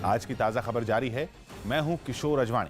आज की ताजा खबर जारी है। मैं हूं किशोर अजवाणी।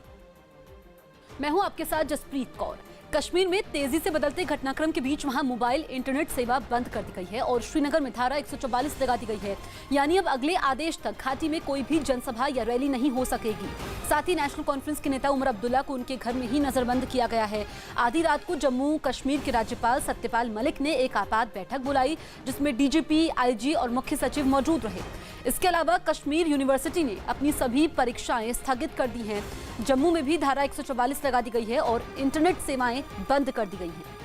मैं हूं आपके साथ जसप्रीत कौर। कश्मीर में तेजी से बदलते घटनाक्रम के बीच वहां मोबाइल इंटरनेट सेवा बंद कर दी गई है और श्रीनगर में धारा 144 लगा दी गई है। यानी अब अगले आदेश तक घाटी में कोई भी जनसभा या रैली नहीं हो सकेगी। साथ ही नेशनल कॉन्फ्रेंस के नेता उमर अब्दुल्ला को उनके घर में ही नजरबंद किया गया है। आधी रात को जम्मू कश्मीर के राज्यपाल सत्यपाल मलिक ने एक आपात बैठक बुलाई, जिसमें डीजीपी, आईजी और मुख्य सचिव मौजूद रहे। इसके अलावा कश्मीर यूनिवर्सिटी ने अपनी सभी परीक्षाएं स्थगित कर दी हैं। जम्मू में भी धारा 144 लगा दी गई है और इंटरनेट सेवाएं बंद कर दी गई हैं।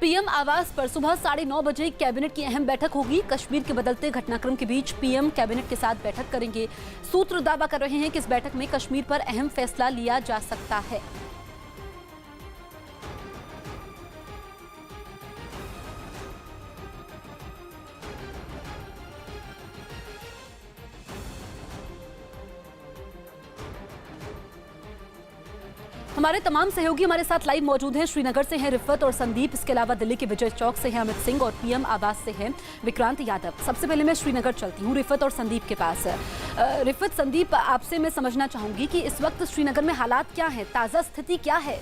पीएम आवास पर सुबह 9:30 बजे कैबिनेट की अहम बैठक होगी। कश्मीर के बदलते घटनाक्रम के बीच पीएम कैबिनेट के साथ बैठक करेंगे। सूत्र दावा कर रहे हैं कि इस बैठक में कश्मीर पर अहम फैसला लिया जा सकता है। हमारे तमाम सहयोगी हमारे साथ लाइव मौजूद हैं। श्रीनगर से हैं रिफत और संदीप। इसके अलावा दिल्ली के विजय चौक से हैं अमित सिंह और पीएम आवास से हैं विक्रांत यादव। सबसे पहले मैं श्रीनगर चलती हूं रिफत और संदीप के पास। रिफत, संदीप, आपसे मैं समझना चाहूंगी कि इस वक्त श्रीनगर में हालात क्या है, ताजा स्थिति क्या है?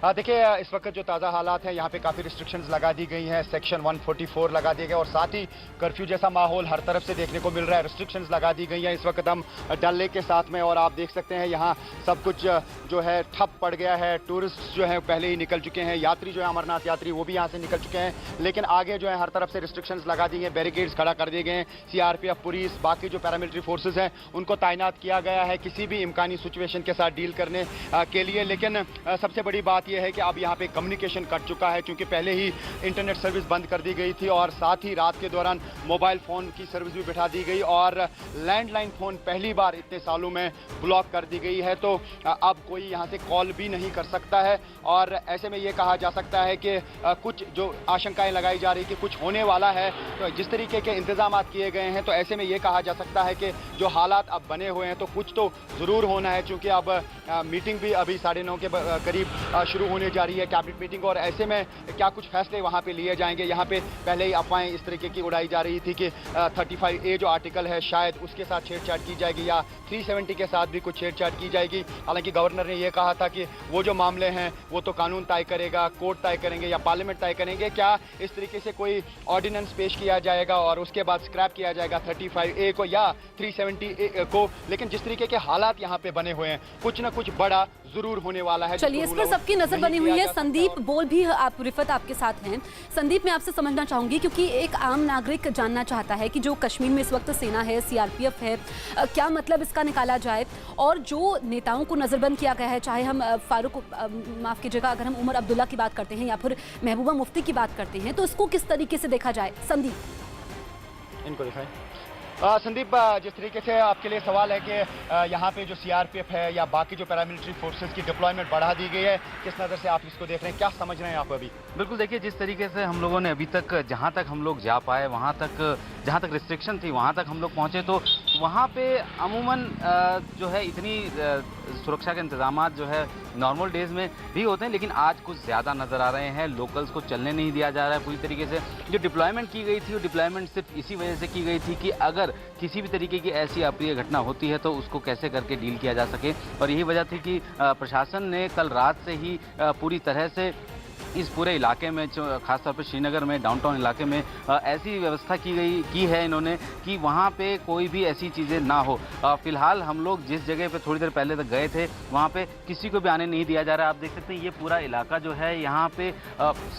देखिए, इस वक्त जो ताज़ा हालात हैं, यहाँ पे काफ़ी रिस्ट्रिक्शंस लगा दी गई हैं। सेक्शन 144 लगा दिए गए और साथ ही कर्फ्यू जैसा माहौल हर तरफ से देखने को मिल रहा है। रिस्ट्रिक्शंस लगा दी गई हैं। इस वक्त हम डल लेक के साथ में और आप देख सकते हैं यहाँ सब कुछ जो है ठप पड़ गया है। टूरिस्ट जो है पहले ही निकल चुके हैं। यात्री जो है अमरनाथ यात्री वो भी यहाँ से निकल चुके हैं, लेकिन आगे जो है हर तरफ से रिस्ट्रिक्शंस लगा दी हैं। बैरिकेड्स खड़ा कर दिए गए हैं। सीआरपीएफ, पुलिस, बाकी जो पैरामिलिट्री फोर्सेज हैं उनको तैनात किया गया है किसी भी इम्कानी सिचुएशन के साथ डील करने के लिए। लेकिन सबसे बड़ी बात यह है कि अब यहाँ पे कम्युनिकेशन कट चुका है, क्योंकि पहले ही इंटरनेट सर्विस बंद कर दी गई थी और साथ ही रात के दौरान मोबाइल फ़ोन की सर्विस भी बिठा दी गई और लैंडलाइन फ़ोन पहली बार इतने सालों में ब्लॉक कर दी गई है। तो अब कोई यहाँ से कॉल भी नहीं कर सकता है और ऐसे में ये कहा जा सकता है कि कुछ जो आशंकाएं लगाई जा रही कि कुछ होने वाला है, तो जिस तरीके के इंतजाम किए गए हैं, तो ऐसे में ये कहा जा सकता है कि जो हालात अब बने हुए हैं तो कुछ तो ज़रूर होना है, क्योंकि अब मीटिंग भी अभी 9:30 के करीब शुरू होने जा रही है, कैबिनेट मीटिंग। और ऐसे में क्या कुछ फैसले वहाँ पे लिए जाएंगे। यहाँ पे पहले ही अफवाहें इस तरीके की उड़ाई जा रही थी कि 35A जो आर्टिकल है शायद उसके साथ छेड़छाड़ की जाएगी या 370 के साथ भी कुछ छेड़छाड़ की जाएगी। हालांकि गवर्नर ने यह कहा था कि वो जो मामले हैं वो तो कानून तय करेगा, कोर्ट तय करेंगे या पार्लियामेंट तय करेंगे। क्या इस तरीके से कोई ऑर्डिनेंस पेश किया जाएगा और उसके बाद स्क्रैप किया जाएगा 35A को या 370A को। लेकिन जिस तरीके के हालात यहाँ पे बने हुए हैं, कुछ ना कुछ बड़ा जरूर होने वाला है। चलिए, इस पर सबकी नजर बनी हुई है। संदीप बोल भी आप, रिफत आपके साथ हैं। संदीप, मैं आपसे समझना चाहूंगी, क्योंकि एक आम नागरिक जानना चाहता है कि जो कश्मीर में इस वक्त सेना है, सीआरपीएफ है, क्या मतलब इसका निकाला जाए और जो नेताओं को नजरबंद किया गया है, चाहे हम फारूक, माफ कीजिएगा, अगर हम उमर अब्दुल्ला की बात करते हैं या फिर महबूबा मुफ्ती की बात करते हैं, तो इसको किस तरीके से देखा जाए? संदीप, इनको दिखाएं। संदीप, जिस तरीके से आपके लिए सवाल है कि यहाँ पे जो सीआरपीएफ है या बाकी जो पैरामिलिट्री फोर्सेस की डिप्लॉयमेंट बढ़ा दी गई है, किस नज़र से आप इसको देख रहे हैं, क्या समझ रहे हैं आप अभी? बिल्कुल, देखिए, जिस तरीके से हम लोगों ने अभी तक जहाँ तक हम लोग जा पाए, वहाँ तक जहाँ तक रिस्ट्रिक्शन थी वहाँ तक हम लोग पहुँचे, तो वहाँ पे अमूमन जो है इतनी सुरक्षा के इंतजाम जो है नॉर्मल डेज में भी होते हैं, लेकिन आज कुछ ज़्यादा नज़र आ रहे हैं। लोकल्स को चलने नहीं दिया जा रहा है पूरी तरीके से। जो डिप्लॉयमेंट की गई थी वो डिप्लॉयमेंट सिर्फ इसी वजह से की गई थी कि अगर किसी भी तरीके की ऐसी अप्रिय घटना होती है तो उसको कैसे करके डील किया जा सके। और यही वजह थी कि प्रशासन ने कल रात से ही पूरी तरह से इस पूरे इलाके में, खासतौर पर श्रीनगर में डाउनटाउन इलाके में ऐसी व्यवस्था की है इन्होंने कि वहाँ पे कोई भी ऐसी चीज़ें ना हो। फिलहाल हम लोग जिस जगह पे थोड़ी देर पहले तक गए थे वहाँ पे किसी को भी आने नहीं दिया जा रहा है। आप देख सकते हैं ये पूरा इलाका जो है, यहाँ पे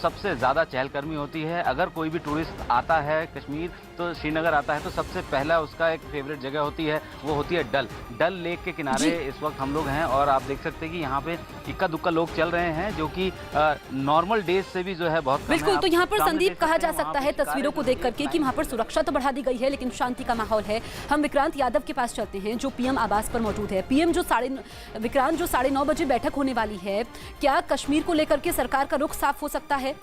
सबसे ज़्यादा चहलकदमी होती है। अगर कोई भी टूरिस्ट आता है कश्मीर, तो श्रीनगर आता है, तो सबसे पहला उसका एक फेवरेट जगह होती है, वो होती है डल लेक के किनारे इस वक्त हम लोग हैं। और आप देख सकते हैं कि यहाँ पे इक्का दुक्का लोग चल रहे हैं, जो कि नॉर्मल डेज से भी जो है बहुत बिल्कुल। तो यहाँ पर संदीप कहा जा सकता है तस्वीरों को देख करके कि वहाँ पर सुरक्षा तो बढ़ा दी गई है, लेकिन शांति का माहौल है। हम विक्रांत यादव के पास चलते हैं, जो पीएम आवास पर मौजूद है। पीएम जो 9:30 बजे बैठक होने वाली है, क्या कश्मीर को लेकर के सरकार का रुख साफ हो सकता है?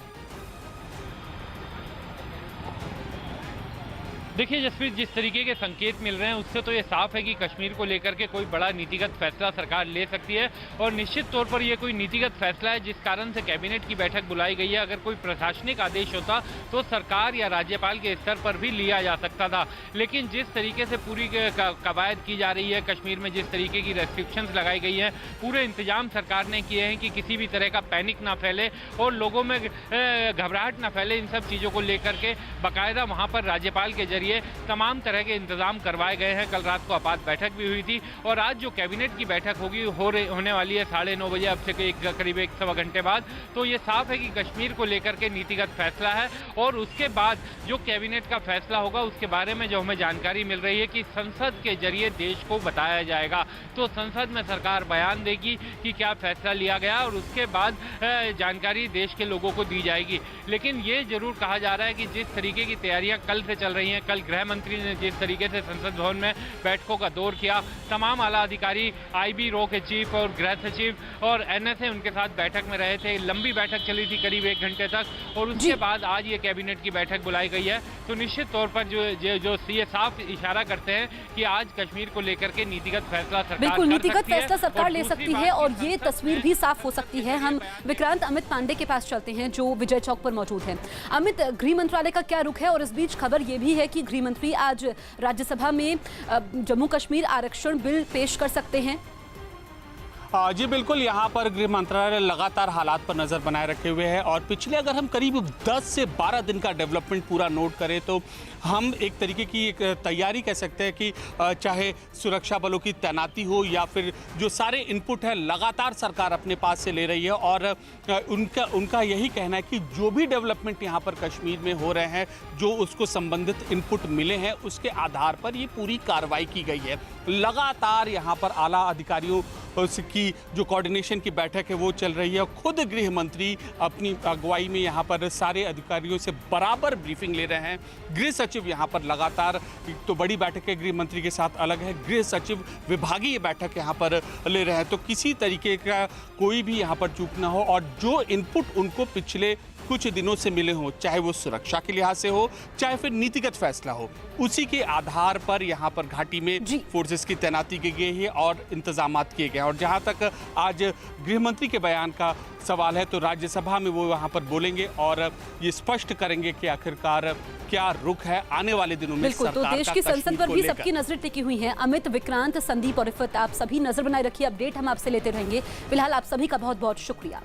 देखिए जसप्रीत, जिस तरीके के संकेत मिल रहे हैं उससे तो ये साफ है कि कश्मीर को लेकर के कोई बड़ा नीतिगत फैसला सरकार ले सकती है और निश्चित तौर पर ये कोई नीतिगत फैसला है जिस कारण से कैबिनेट की बैठक बुलाई गई है। अगर कोई प्रशासनिक आदेश होता तो सरकार या राज्यपाल के स्तर पर भी लिया जा सकता था, लेकिन जिस तरीके से पूरी कवायद की जा रही है, कश्मीर में जिस तरीके की रेस्ट्रिक्शंस लगाई गई हैं, पूरे इंतजाम सरकार ने किए हैं कि किसी भी तरह का पैनिक ना फैले और लोगों में घबराहट ना फैले। इन सब चीज़ों को लेकर के बाकायदा वहाँ पर राज्यपाल के जरिए तमाम तरह के इंतजाम करवाए गए हैं। कल रात को आपात बैठक भी हुई थी और आज जो कैबिनेट की बैठक होगी होने वाली है 9:30 बजे, अब से करीब 1 घंटे बाद। तो ये साफ है कि कश्मीर को लेकर के नीतिगत फैसला है और उसके बाद जो कैबिनेट का फैसला होगा उसके बारे में जो हमें जानकारी मिल रही है कि संसद के जरिए देश को बताया जाएगा। तो संसद में सरकार बयान देगी कि क्या फैसला लिया गया और उसके बाद जानकारी देश के लोगों को दी जाएगी। लेकिन ये जरूर कहा जा रहा है कि जिस तरीके की तैयारियां कल से चल रही हैं, कल गृह मंत्री ने जिस तरीके से संसद भवन में बैठकों का दौर किया, तमाम आला अधिकारी, आईबी रो के चीफ और गृह सचिव और एनएसए उनके साथ बैठक में रहे थे। लंबी बैठक चली थी करीब 1 घंटे तक और उसके बाद आज ये कैबिनेट की बैठक बुलाई गई है। तो निश्चित तौर पर जो ये साफ इशारा करते हैं कि आज कश्मीर को लेकर के नीतिगत फैसला सरकार बिल्कुल कर नीतिगत सकती है फैसला सरकार ले सकती है और ये तस्वीर भी साफ हो सकती है। हम विक्रांत अमित पांडे के पास चलते हैं जो विजय चौक पर मौजूद हैं। अमित, गृह मंत्रालय का क्या रुख है और इस बीच खबर ये भी है कि गृह मंत्री आज राज्यसभा में जम्मू कश्मीर आरक्षण बिल पेश कर सकते हैं। जी बिल्कुल, यहाँ पर गृह मंत्रालय लगातार हालात पर नज़र बनाए रखे हुए है और पिछले अगर हम करीब 10 से 12 दिन का डेवलपमेंट पूरा नोट करें तो हम एक तरीके की एक तैयारी कह सकते हैं कि चाहे सुरक्षा बलों की तैनाती हो या फिर जो सारे इनपुट है लगातार सरकार अपने पास से ले रही है और उनका यही कहना है कि जो भी डेवलपमेंट यहाँ पर कश्मीर में हो रहे हैं, जो उसको संबंधित इनपुट मिले हैं उसके आधार पर ये पूरी कार्रवाई की गई है। लगातार यहाँ पर आला अधिकारियों की जो कोऑर्डिनेशन की बैठक है वो चल रही है। खुद गृह मंत्री अपनी अगुवाई में यहाँ पर सारे अधिकारियों से बराबर ब्रीफिंग ले रहे हैं। गृह सचिव यहाँ पर लगातार, तो बड़ी बैठक है गृह मंत्री के साथ अलग है, गृह सचिव विभागीय बैठक यहाँ पर ले रहे हैं। तो किसी तरीके का कोई भी यहाँ पर चूक ना हो और जो इनपुट उनको पिछले कुछ दिनों से मिले हों, चाहे वो सुरक्षा के लिहाज से हो चाहे फिर नीतिगत फैसला हो, उसी के आधार पर यहाँ पर घाटी में फोर्सेस की तैनाती की गई है और इंतजाम किए गए हैं। और जहाँ तक आज गृह मंत्री के बयान का सवाल है तो राज्यसभा में वो वहाँ पर बोलेंगे और ये स्पष्ट करेंगे कि आखिरकार क्या रुख है आने वाले दिनों में। बिल्कुल, तो देश की संसद पर भी सबकी नजरें टिकी हुई हैं। अमित, विक्रांत, संदीप और इफ़त, आप सभी नजर बनाए रखिए, अपडेट हम आपसे लेते रहेंगे। फिलहाल आप सभी का बहुत बहुत शुक्रिया।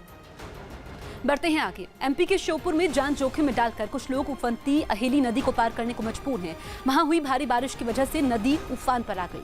बढ़ते हैं आगे। एमपी के श्योपुर में जान जोखिम में डालकर कुछ लोग उफनती अहेली नदी को पार करने को मजबूर हैं। वहां हुई भारी बारिश की वजह से नदी उफान पर आ गई,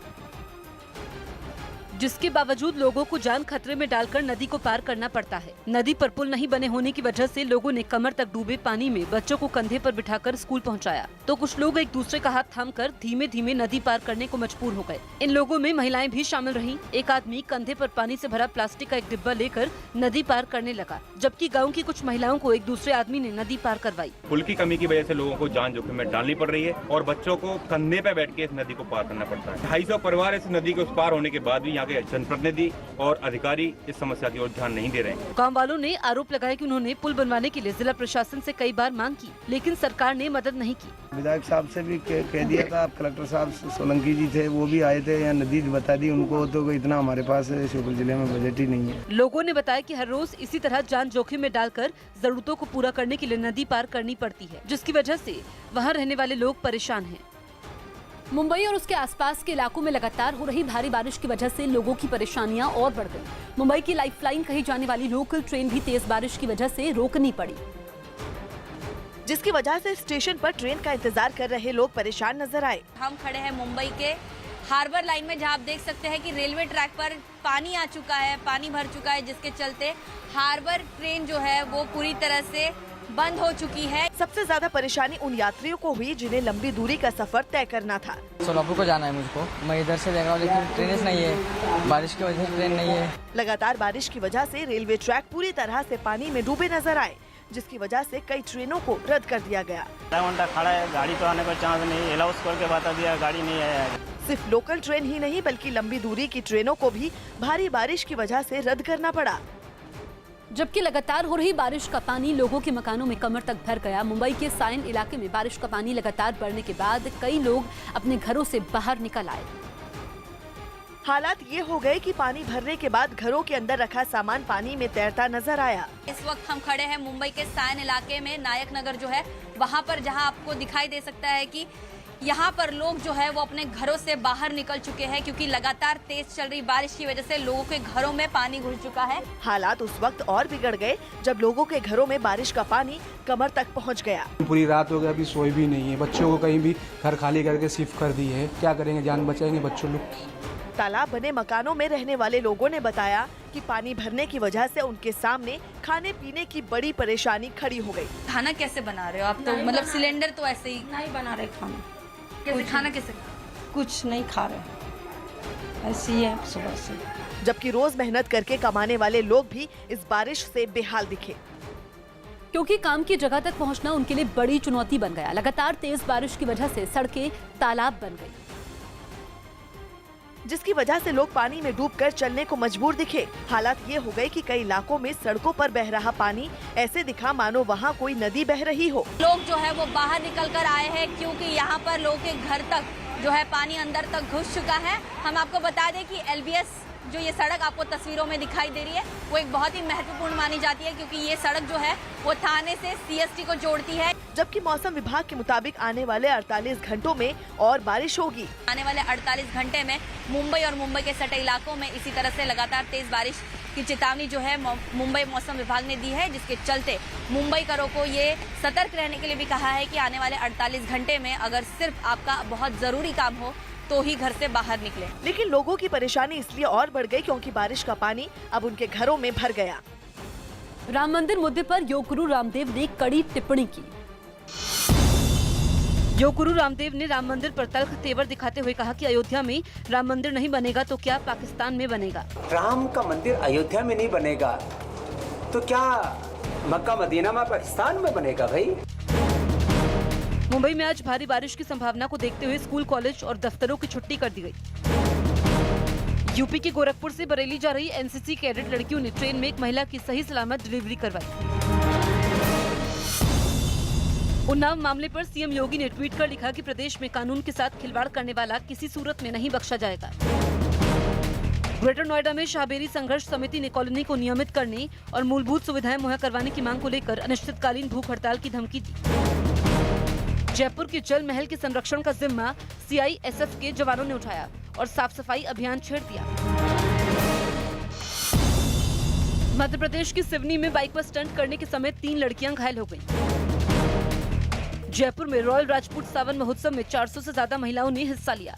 जिसके बावजूद लोगों को जान खतरे में डालकर नदी को पार करना पड़ता है। नदी पर पुल नहीं बने होने की वजह से लोगों ने कमर तक डूबे पानी में बच्चों को कंधे पर बिठाकर स्कूल पहुंचाया, तो कुछ लोग एक दूसरे का हाथ थामकर धीमे धीमे नदी पार करने को मजबूर हो गए। इन लोगों में महिलाएं भी शामिल रहीं। एक आदमी कंधे पर पानी से भरा प्लास्टिक का एक डिब्बा लेकर नदी पार करने लगा, जबकि गाँव की कुछ महिलाओं को एक दूसरे आदमी ने नदी पार करवाई। पुल की कमी की वजह से लोगों को जान जोखिम में डालनी पड़ रही है और बच्चों को कंधे पे बैठ के इस नदी को पार करना पड़ता है। 250 परिवार इस नदी के उस पार होने के बाद भी यहाँ के जनप्रतिनिधि और अधिकारी इस समस्या की ओर ध्यान नहीं दे रहे हैं। गाँव वालों ने आरोप लगाया कि उन्होंने पुल बनवाने के लिए जिला प्रशासन से कई बार मांग की, लेकिन सरकार ने मदद नहीं की। विधायक साहब से भी कह दिया था, कलेक्टर साहब सोलंकी जी थे वो भी आए थे, यहाँ नदी बता दी उनको, तो इतना हमारे पास श्योपुर जिले में बजट ही नहीं है। लोगों ने बताया कि हर रोज इसी तरह जान जोखिम में डालकर जरूरतों को पूरा करने के लिए नदी पार करनी पड़ती है, जिसकी वजह से वहाँ रहने वाले लोग परेशान हैं। मुंबई और उसके आसपास के इलाकों में लगातार हो रही भारी बारिश की वजह से लोगों की परेशानियां और बढ़ गई। मुंबई की लाइफलाइन कही जाने वाली लोकल ट्रेन भी तेज बारिश की वजह से रोकनी पड़ी, जिसकी वजह से स्टेशन पर ट्रेन का इंतजार कर रहे लोग परेशान नजर आए। हम खड़े हैं मुंबई के हार्बर लाइन में, जहां आप देख सकते हैं कि रेलवे ट्रैक पर पानी आ चुका है, पानी भर चुका है, जिसके चलते हार्बर ट्रेन जो है वो पूरी तरह से बंद हो चुकी है। सबसे ज्यादा परेशानी उन यात्रियों को हुई जिन्हें लंबी दूरी का सफर तय करना था। सोलापुर को जाना है मुझको, मैं इधर से ले रहा हूँ लेकिन ट्रेन नहीं है, बारिश की वजह से ट्रेन नहीं है। लगातार बारिश की वजह से रेलवे ट्रैक पूरी तरह से पानी में डूबे नजर आए, जिसकी वजह से कई ट्रेनों को रद्द कर दिया गया। आधा घंटा खड़ा है, गाड़ी तो आने का चांस नहीं, अलाउंस करके बता दिया गाड़ी नहीं आया। सिर्फ लोकल ट्रेन ही नहीं बल्कि लंबी दूरी की ट्रेनों को भी भारी बारिश की वजह से रद्द करना पड़ा। जबकि लगातार हो रही बारिश का पानी लोगों के मकानों में कमर तक भर गया। मुंबई के सायन इलाके में बारिश का पानी लगातार बढ़ने के बाद कई लोग अपने घरों से बाहर निकल आए। हालात ये हो गए कि पानी भरने के बाद घरों के अंदर रखा सामान पानी में तैरता नजर आया। इस वक्त हम खड़े हैं मुंबई के सायन इलाके में, नायक नगर जो है वहां पर, जहां आपको दिखाई दे सकता है कि यहाँ पर लोग जो है वो अपने घरों से बाहर निकल चुके हैं, क्योंकि लगातार तेज चल रही बारिश की वजह से लोगों के घरों में पानी घुस चुका है। हालात उस वक्त और बिगड़ गए जब लोगों के घरों में बारिश का पानी कमर तक पहुँच गया। पूरी रात हो गई, अभी सोए भी नहीं है। बच्चों को कहीं भी घर खाली करके शिफ्ट कर दी है। क्या करेंगे, जान बचाएंगे बच्चों लोग की। तालाब बने मकानों में रहने वाले लोगों ने बताया कि पानी भरने की वजह से उनके सामने खाने पीने की बड़ी परेशानी खड़ी हो गई। खाना कैसे बना रहे हो आप? तो मतलब सिलेंडर तो ऐसे ही नहीं बना रहे खाना। कैसे खाना कैसे? कुछ नहीं खा रहे, ऐसी है सुबह से। जबकि रोज मेहनत करके कमाने वाले लोग भी इस बारिश से बेहाल दिखे, क्योंकि काम की जगह तक पहुंचना उनके लिए बड़ी चुनौती बन गया। लगातार तेज बारिश की वजह से सड़कें तालाब बन गई, जिसकी वजह से लोग पानी में डूबकर चलने को मजबूर दिखे। हालात ये हो गए कि कई इलाकों में सड़कों पर बह रहा पानी ऐसे दिखा मानो वहाँ कोई नदी बह रही हो। लोग जो है वो बाहर निकल कर आए हैं, क्योंकि यहाँ पर लोगों के घर तक जो है पानी अंदर तक घुस चुका है। हम आपको बता दें कि LBS जो ये सड़क आपको तस्वीरों में दिखाई दे रही है, वो एक बहुत ही महत्वपूर्ण मानी जाती है, क्योंकि ये सड़क जो है वो थाने से CST को जोड़ती है। जबकि मौसम विभाग के मुताबिक आने वाले 48 घंटों में और बारिश होगी। आने वाले 48 घंटे में मुंबई और मुंबई के सटे इलाकों में इसी तरह से लगातार तेज बारिश की चेतावनी जो है मुंबई मौसम विभाग ने दी है, जिसके चलते मुंबईकरों को ये सतर्क रहने के लिए भी कहा है कि आने वाले 48 घंटे में अगर सिर्फ आपका बहुत जरूरी काम हो तो ही घर से बाहर निकले। लेकिन लोगों की परेशानी इसलिए और बढ़ गई क्योंकि बारिश का पानी अब उनके घरों में भर गया। राम मंदिर मुद्दे पर योग गुरु रामदेव ने कड़ी टिप्पणी की। योग गुरु रामदेव ने राम मंदिर पर तल्ख तेवर दिखाते हुए कहा कि अयोध्या में राम मंदिर नहीं बनेगा तो क्या पाकिस्तान में बनेगा। राम का मंदिर अयोध्या में नहीं बनेगा तो क्या मक्का मदीना में पाकिस्तान में बनेगा भाई। मुंबई में आज भारी बारिश की संभावना को देखते हुए स्कूल, कॉलेज और दफ्तरों की छुट्टी कर दी गई। यूपी के गोरखपुर से बरेली जा रही NCC कैडेट लड़कियों ने ट्रेन में एक महिला की सही सलामत डिलीवरी करवाई। उन्नाव मामले पर CM योगी ने ट्वीट कर लिखा कि प्रदेश में कानून के साथ खिलवाड़ करने वाला किसी सूरत में नहीं बख्शा जाएगा। ग्रेटर नोएडा में शाहबेरी संघर्ष समिति ने कॉलोनी को नियमित करने और मूलभूत सुविधाएं मुहैया करवाने की मांग को लेकर अनिश्चितकालीन भूख हड़ताल की धमकी दी। जयपुर के जल महल के संरक्षण का जिम्मा CISF के जवानों ने उठाया और साफ सफाई अभियान छेड़ दिया। मध्य प्रदेश की सिवनी में बाइक पर स्टंट करने के समय 3 लड़कियां घायल हो गईं। जयपुर में रॉयल राजपूत सावन महोत्सव में 400 से ज्यादा महिलाओं ने हिस्सा लिया।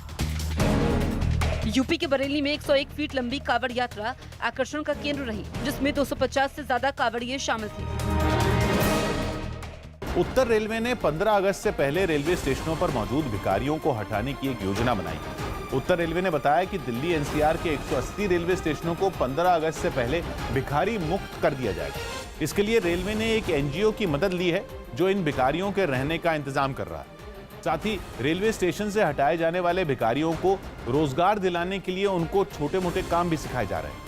यूपी के बरेली में 101 फीट लंबी कावड़ यात्रा आकर्षण का केंद्र रही, जिसमें 250 से ज्यादा कावड़िए शामिल थे। उत्तर रेलवे ने 15 अगस्त से पहले रेलवे स्टेशनों पर मौजूद भिखारियों को हटाने की एक योजना बनाई। उत्तर रेलवे ने बताया कि दिल्ली NCR के 180 रेलवे स्टेशनों को 15 अगस्त से पहले भिखारी मुक्त कर दिया जाएगा। इसके लिए रेलवे ने एक NGO की मदद ली है जो इन भिखारियों के रहने का इंतजाम कर रहा है। साथ ही रेलवे स्टेशन से हटाए जाने वाले भिखारियों को रोजगार दिलाने के लिए उनको छोटे मोटे काम भी सिखाए जा रहे हैं।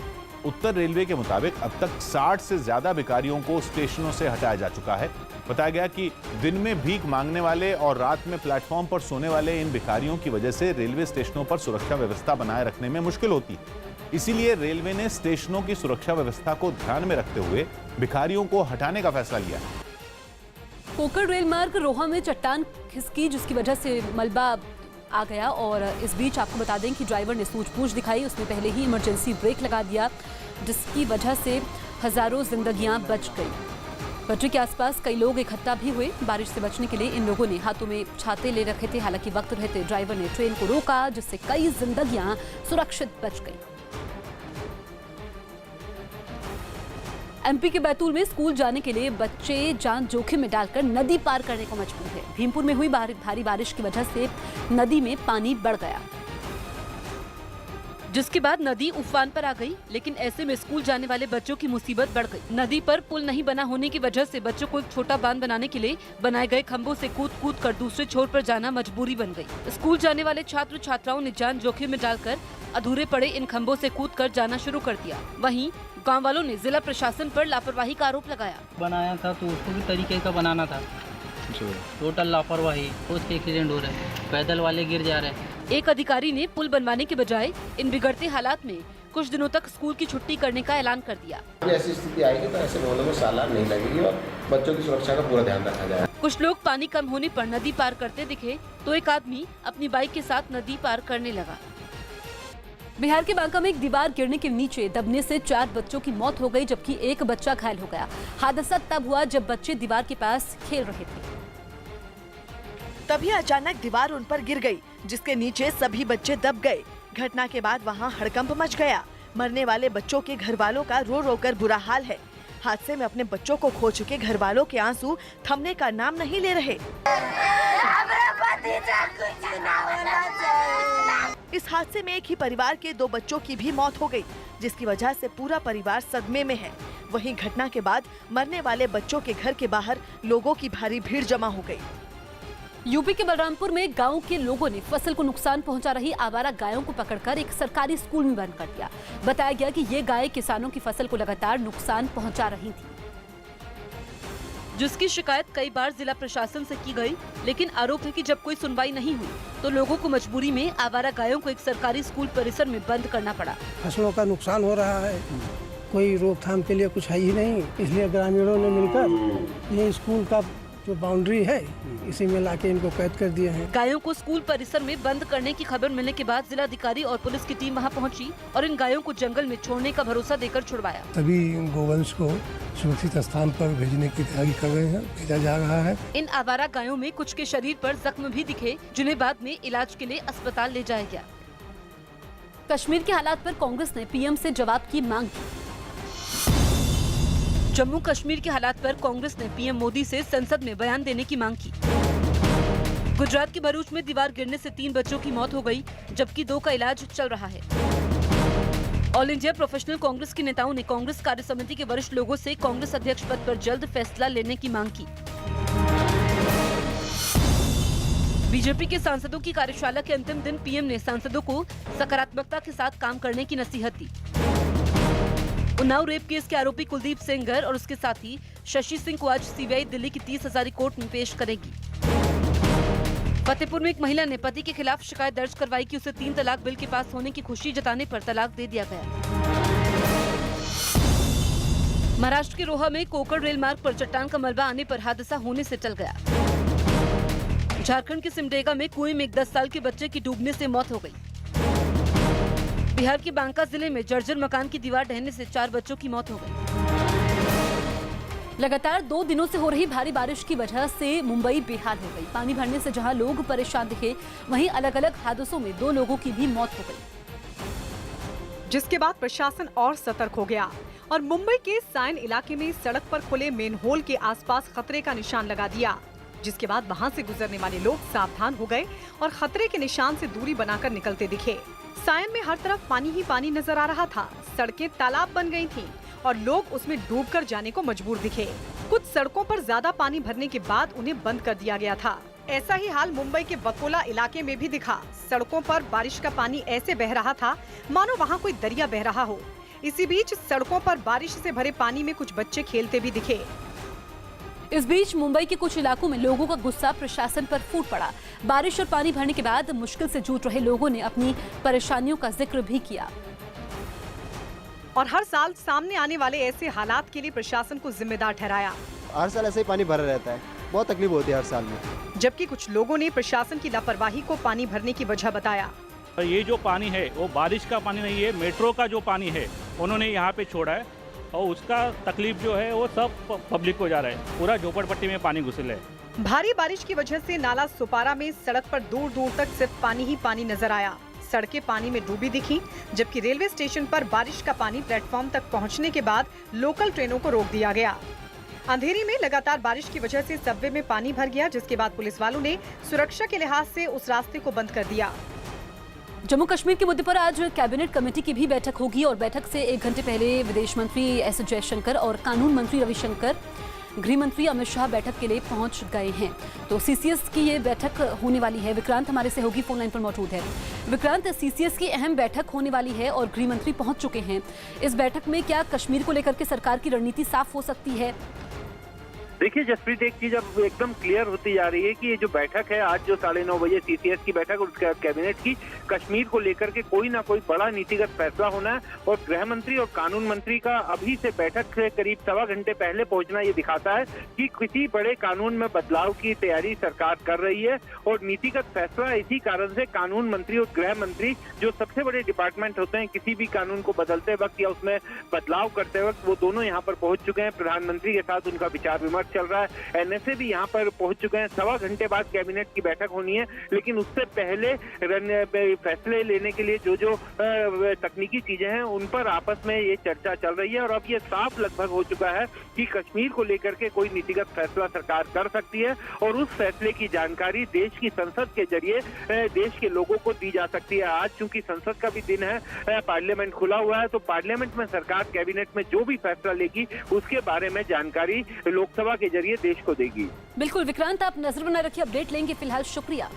उत्तर रेलवे के मुताबिक अब तक 60 से ज्यादा भिखारियों को स्टेशनों से हटाया जा चुका है। बताया गया कि दिन में भीख मांगने वाले और रात में प्लेटफॉर्म पर सोने वाले इन भिखारियों की वजह से रेलवे स्टेशनों पर सुरक्षा व्यवस्था बनाए रखने में मुश्किल होती है। इसीलिए रेलवे ने स्टेशनों की सुरक्षा व्यवस्था को ध्यान में रखते हुए भिखारियों को हटाने का फैसला लिया है। कोकर रेल मार्ग रोहा में चट्टान खिसकी, जिसकी वजह से मलबा आ गया और इस बीच आपको बता दें कि ड्राइवर ने सूझबूझ दिखाई। उसने पहले ही इमरजेंसी ब्रेक लगा दिया, जिसकी वजह से हजारों जिंदगियां बच गई। पटरी के आसपास कई लोग इकट्ठा भी हुए। बारिश से बचने के लिए इन लोगों ने हाथों में छाते ले रखे थे। हालांकि वक्त रहते ड्राइवर ने ट्रेन को रोका, जिससे कई जिंदगियां सुरक्षित बच गई। MP के बैतूल में स्कूल जाने के लिए बच्चे जान जोखिम में डालकर नदी पार करने को मजबूर है। भीमपुर में हुई भारी बारिश की वजह से नदी में पानी बढ़ गया। जिसके बाद नदी उफान पर आ गई। लेकिन ऐसे में स्कूल जाने वाले बच्चों की मुसीबत बढ़ गई। नदी पर पुल नहीं बना होने की वजह से बच्चों को एक छोटा बांध बनाने के लिए बनाए गए खंभों से कूद कूद कर दूसरे छोर पर जाना मजबूरी बन गई। स्कूल जाने वाले छात्र छात्राओं ने जान जोखिम में डालकर अधूरे पड़े इन खंभों से कूदकर जाना शुरू कर दिया। वहीं गांव वालों ने जिला प्रशासन पर लापरवाही का आरोप लगाया। बनाया था तो उसको भी तरीके का बनाना था, टोटल लापरवाही, उसके एक्सीडेंट हो रहे हैं, पैदल वाले गिर जा रहे हैं। एक अधिकारी ने पुल बनवाने के बजाय इन बिगड़ते हालात में कुछ दिनों तक स्कूल की छुट्टी करने का ऐलान कर दिया। ऐसी स्थिति आएगी तो ऐसे मोहल्लों में सालान नहीं लगेगी और बच्चों की सुरक्षा का पूरा ध्यान रखा जाए। कुछ लोग पानी कम होने पर नदी पार करते दिखे तो एक आदमी अपनी बाइक के साथ नदी पार करने लगा। बिहार के बांका में एक दीवार गिरने के नीचे दबने से 4 बच्चों की मौत हो गई, जबकि एक बच्चा घायल हो गया। हादसा तब हुआ जब बच्चे दीवार के पास खेल रहे थे। तभी अचानक दीवार उन पर गिर गई, जिसके नीचे सभी बच्चे दब गए। घटना के बाद वहां हड़कंप मच गया। मरने वाले बच्चों के घर वालों का रो रो कर बुरा हाल है। हादसे में अपने बच्चों को खो चुके घर वालों के आंसू थमने का नाम नहीं ले रहे। इस हादसे में एक ही परिवार के 2 बच्चों की भी मौत हो गई, जिसकी वजह से पूरा परिवार सदमे में है। वहीं घटना के बाद मरने वाले बच्चों के घर के बाहर लोगों की भारी भीड़ जमा हो गई। यूपी के बलरामपुर में गांव के लोगों ने फसल को नुकसान पहुंचा रही आवारा गायों को पकड़कर एक सरकारी स्कूल में बंद कर दिया। बताया गया कि ये गायें किसानों की फसल को लगातार नुकसान पहुंचा रही थी, जिसकी शिकायत कई बार जिला प्रशासन से की गई। लेकिन आरोप है कि जब कोई सुनवाई नहीं हुई तो लोगों को मजबूरी में आवारा गायों को एक सरकारी स्कूल परिसर में बंद करना पड़ा। फसलों का नुकसान हो रहा है, कोई रोकथाम के लिए कुछ है ही नहीं, इसलिए ग्रामीणों ने मिलकर ये स्कूल का जो बाउंड्री है इसी में लाके इनको कैद कर दिए हैं। गायों को स्कूल परिसर में बंद करने की खबर मिलने के बाद जिलाधिकारी और पुलिस की टीम वहां पहुंची और इन गायों को जंगल में छोड़ने का भरोसा देकर छुड़वाया। सभी गोवंश को सुरक्षित स्थान पर भेजने की तैयारी कर रहे हैं, भेजा जा रहा है। इन आवारा गायों में कुछ के शरीर पर जख्म भी दिखे, जिन्हें बाद में इलाज के लिए अस्पताल ले जाया गया। कश्मीर के हालात पर कांग्रेस ने पीएम से जवाब की मांग की। जम्मू कश्मीर के हालात पर कांग्रेस ने पीएम मोदी से संसद में बयान देने की मांग की। गुजरात के भरूच में दीवार गिरने से 3 बच्चों की मौत हो गई, जबकि 2 का इलाज चल रहा है। ऑल इंडिया प्रोफेशनल कांग्रेस के नेताओं ने कांग्रेस कार्य समिति के वरिष्ठ लोगों से कांग्रेस अध्यक्ष पद पर जल्द फैसला लेने की मांग की। बीजेपी के सांसदों की कार्यशाला के अंतिम दिन पीएम ने सांसदों को सकारात्मकता के साथ काम करने की नसीहत दी। उन्नाव रेप केस के आरोपी कुलदीप सेंगर और उसके साथी शशि सिंह को आज सीबीआई दिल्ली की 30 हजारी कोर्ट में पेश करेगी। फतेहपुर में एक महिला ने पति के खिलाफ शिकायत दर्ज करवाई कि उसे 3 तलाक बिल के पास होने की खुशी जताने पर तलाक दे दिया गया। महाराष्ट्र के रोहा में कोकड़ रेल मार्ग पर चट्टान का मलबा आने पर हादसा होने से टल गया। झारखंड के सिमडेगा में कुएं में एक 10 साल के बच्चे की डूबने से मौत हो गई। बिहार के बांका जिले में जर्जर मकान की दीवार ढहने से 4 बच्चों की मौत हो गई। लगातार 2 दिनों से हो रही भारी बारिश की वजह से मुंबई बेहाल हो गई। पानी भरने से जहां लोग परेशान दिखे, वहीं अलग अलग हादसों में 2 लोगों की भी मौत हो गई। जिसके बाद प्रशासन और सतर्क हो गया और मुंबई के सायन इलाके में सड़क पर खुले मेन होल के आसपास खतरे का निशान लगा दिया, जिसके बाद वहां से गुजरने वाले लोग सावधान हो गए और खतरे के निशान से दूरी बनाकर निकलते दिखे। सायन में हर तरफ पानी ही पानी नजर आ रहा था। सड़कें तालाब बन गई थीं और लोग उसमें डूबकर जाने को मजबूर दिखे। कुछ सड़कों पर ज्यादा पानी भरने के बाद उन्हें बंद कर दिया गया था। ऐसा ही हाल मुंबई के बकोला इलाके में भी दिखा। सड़कों पर बारिश का पानी ऐसे बह रहा था मानो वहाँ कोई दरिया बह रहा हो। इसी बीच सड़कों पर बारिश से भरे पानी में कुछ बच्चे खेलते भी दिखे। इस बीच मुंबई के कुछ इलाकों में लोगों का गुस्सा प्रशासन पर फूट पड़ा। बारिश और पानी भरने के बाद मुश्किल से जूझ रहे लोगों ने अपनी परेशानियों का जिक्र भी किया और हर साल सामने आने वाले ऐसे हालात के लिए प्रशासन को जिम्मेदार ठहराया। हर साल ऐसे ही पानी भरा रहता है, बहुत तकलीफ होती है हर साल में। जबकि कुछ लोगों ने प्रशासन की लापरवाही को पानी भरने की वजह बताया। ये जो पानी है वो बारिश का पानी नहीं है, मेट्रो का जो पानी है उन्होंने यहाँ पे छोड़ा है और उसका तकलीफ जो है वो सब पब्लिक को जा रहा है। पूरा झोपड़पट्टी में पानी घुसल है। भारी बारिश की वजह से नाला सुपारा में सड़क पर दूर दूर तक सिर्फ पानी ही पानी नजर आया। सड़कें पानी में डूबी दिखी, जबकि रेलवे स्टेशन पर बारिश का पानी प्लेटफॉर्म तक पहुंचने के बाद लोकल ट्रेनों को रोक दिया गया। अंधेरी में लगातार बारिश की वजह से सबवे में पानी भर गया, जिसके बाद पुलिस वालों ने सुरक्षा के लिहाज से उस रास्ते को बंद कर दिया। जम्मू कश्मीर के मुद्दे पर आज कैबिनेट कमेटी की भी बैठक होगी और बैठक से 1 घंटे पहले विदेश मंत्री एस जयशंकर और कानून मंत्री रविशंकर, गृह मंत्री अमित शाह बैठक के लिए पहुंच गए हैं। तो सीसीएस की ये बैठक होने वाली है। विक्रांत हमारे सहयोगी फोन लाइन पर मौजूद है। विक्रांत, सीसीएस की अहम बैठक होने वाली है और गृह मंत्री पहुंच चुके हैं। इस बैठक में क्या कश्मीर को लेकर के सरकार की रणनीति साफ हो सकती है? देखिए जसप्रीत, एक चीज अब एकदम क्लियर होती जा रही है कि ये जो बैठक है आज जो 9:30 बजे सीसीएस की बैठक और उसके बाद कैबिनेट की, कश्मीर को लेकर के कोई ना कोई बड़ा नीतिगत फैसला होना है। और गृह मंत्री और कानून मंत्री का अभी से बैठक से करीब 1.25 घंटे पहले पहुंचना ये दिखाता है कि किसी बड़े कानून में बदलाव की तैयारी सरकार कर रही है। और नीतिगत फैसला इसी कारण से कानून मंत्री और गृह मंत्री, जो सबसे बड़े डिपार्टमेंट होते हैं किसी भी कानून को बदलते वक्त या उसमें बदलाव करते वक्त, वो दोनों यहाँ पर पहुंच चुके हैं। प्रधानमंत्री के साथ उनका विचार विमर्श चल रहा है। एनएसए भी यहाँ पर पहुंच चुके हैं। 1.25 घंटे बाद कैबिनेट की बैठक होनी है, लेकिन उससे पहले फैसले लेने के लिए जो तकनीकी चीजें हैं उन पर आपस में ये चर्चा चल रही है। और अब ये साफ लगभग हो चुका है कि कश्मीर को लेकर के कोई नीतिगत फैसला सरकार कर सकती है और उस फैसले की जानकारी देश की संसद के जरिए देश के लोगों को दी जा सकती है। आज चूंकि संसद का भी दिन है, पार्लियामेंट खुला हुआ है, तो पार्लियामेंट में सरकार कैबिनेट में जो भी फैसला लेगी उसके बारे में जानकारी लोकसभा के जरिए देश को देगी। बिल्कुल विक्रांत, आप नजर बनाए रखिए, अपडेट लेंगे। फिलहाल शुक्रिया।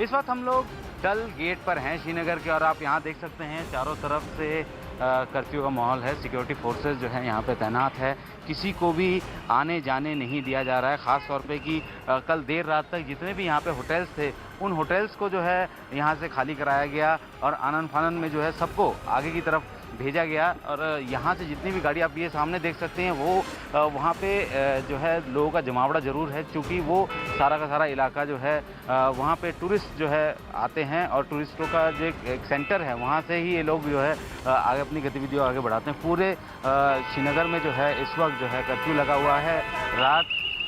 इस वक्त हम लोग डल गेट पर हैं श्रीनगर के, और आप यहाँ देख सकते हैं चारों तरफ से कर्फ्यू का माहौल है। सिक्योरिटी फोर्सेस जो है यहाँ पे तैनात है। किसी को भी आने जाने नहीं दिया जा रहा है। ख़ास तौर पे कि कल देर रात तक जितने भी यहाँ पे होटल्स थे उन होटल्स को जो है यहाँ से खाली कराया गया और आनन फानन में जो है सबको आगे की तरफ भेजा गया। और यहाँ से जितनी भी गाड़ी आप ये सामने देख सकते हैं वो वहाँ पे जो है लोगों का जमावड़ा ज़रूर है, क्योंकि वो सारा का सारा इलाका जो है वहाँ पे टूरिस्ट जो है आते हैं और टूरिस्टों का जो एक सेंटर है वहाँ से ही ये लोग जो है आगे अपनी गतिविधियों आगे बढ़ाते हैं। पूरे श्रीनगर में जो है इस वक्त जो है कर्फ्यू लगा हुआ है।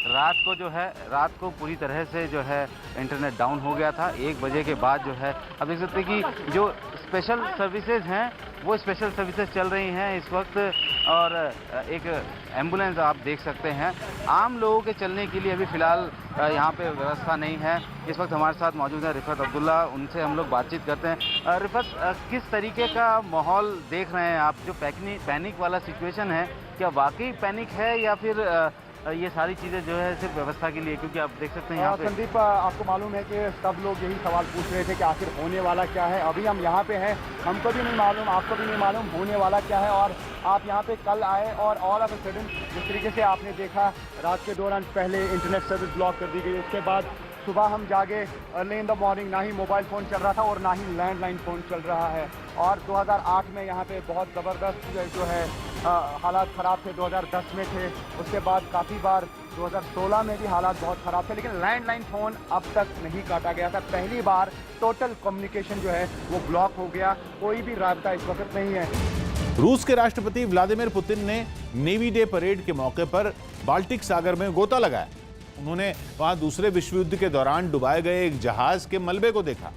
रात को पूरी तरह से जो है इंटरनेट डाउन हो गया था। 1 बजे के बाद जो है अब देख सकते हैं कि जो स्पेशल सर्विसेज हैं वो स्पेशल सर्विसेज चल रही हैं इस वक्त। और एक एम्बुलेंस आप देख सकते हैं। आम लोगों के चलने के लिए अभी फ़िलहाल यहाँ पे व्यवस्था नहीं है। इस वक्त हमारे साथ मौजूद है रिफत अब्दुल्ला, उनसे हम लोग बातचीत करते हैं। रिफत, किस तरीके का माहौल देख रहे हैं आप? जो पैनिक वाला सिचुएशन है, क्या वाकई पैनिक है या फिर ये सारी चीज़ें जो है सिर्फ व्यवस्था के लिए? क्योंकि आप देख सकते हैं यहाँ पे संदीप, आपको मालूम है कि सब लोग यही सवाल पूछ रहे थे कि आखिर होने वाला क्या है। अभी हम यहाँ पे हैं, हमको भी नहीं मालूम, आपको भी नहीं मालूम होने वाला क्या है। और आप यहाँ पे कल आए और ऑल ऑफ अ सडन जिस तरीके से आपने देखा, रात के दौरान पहले इंटरनेट सर्विस ब्लॉक कर दी गई, उसके बाद सुबह हम जागे अर्ली इन द मॉर्निंग ना ही मोबाइल फ़ोन चल रहा था और ना ही लैंडलाइन फ़ोन चल रहा है। और 2008 में यहाँ पे बहुत ज़बरदस्त जो है हालात ख़राब थे, 2010 में थे, उसके बाद काफ़ी बार 2016 में भी हालात बहुत ख़राब थे, लेकिन लैंडलाइन फ़ोन अब तक नहीं काटा गया था। पहली बार टोटल कम्युनिकेशन जो है वो ब्लॉक हो गया, कोई भी रास्ता इस वक्त नहीं है। रूस के राष्ट्रपति व्लादिमीर पुतिन ने नेवी डे परेड के मौके पर बाल्टिक सागर में गोता लगाया। उन्होंने वहां दूसरे विश्व युद्ध के दौरान डुबाए गए एक जहाज के मलबे को देखा,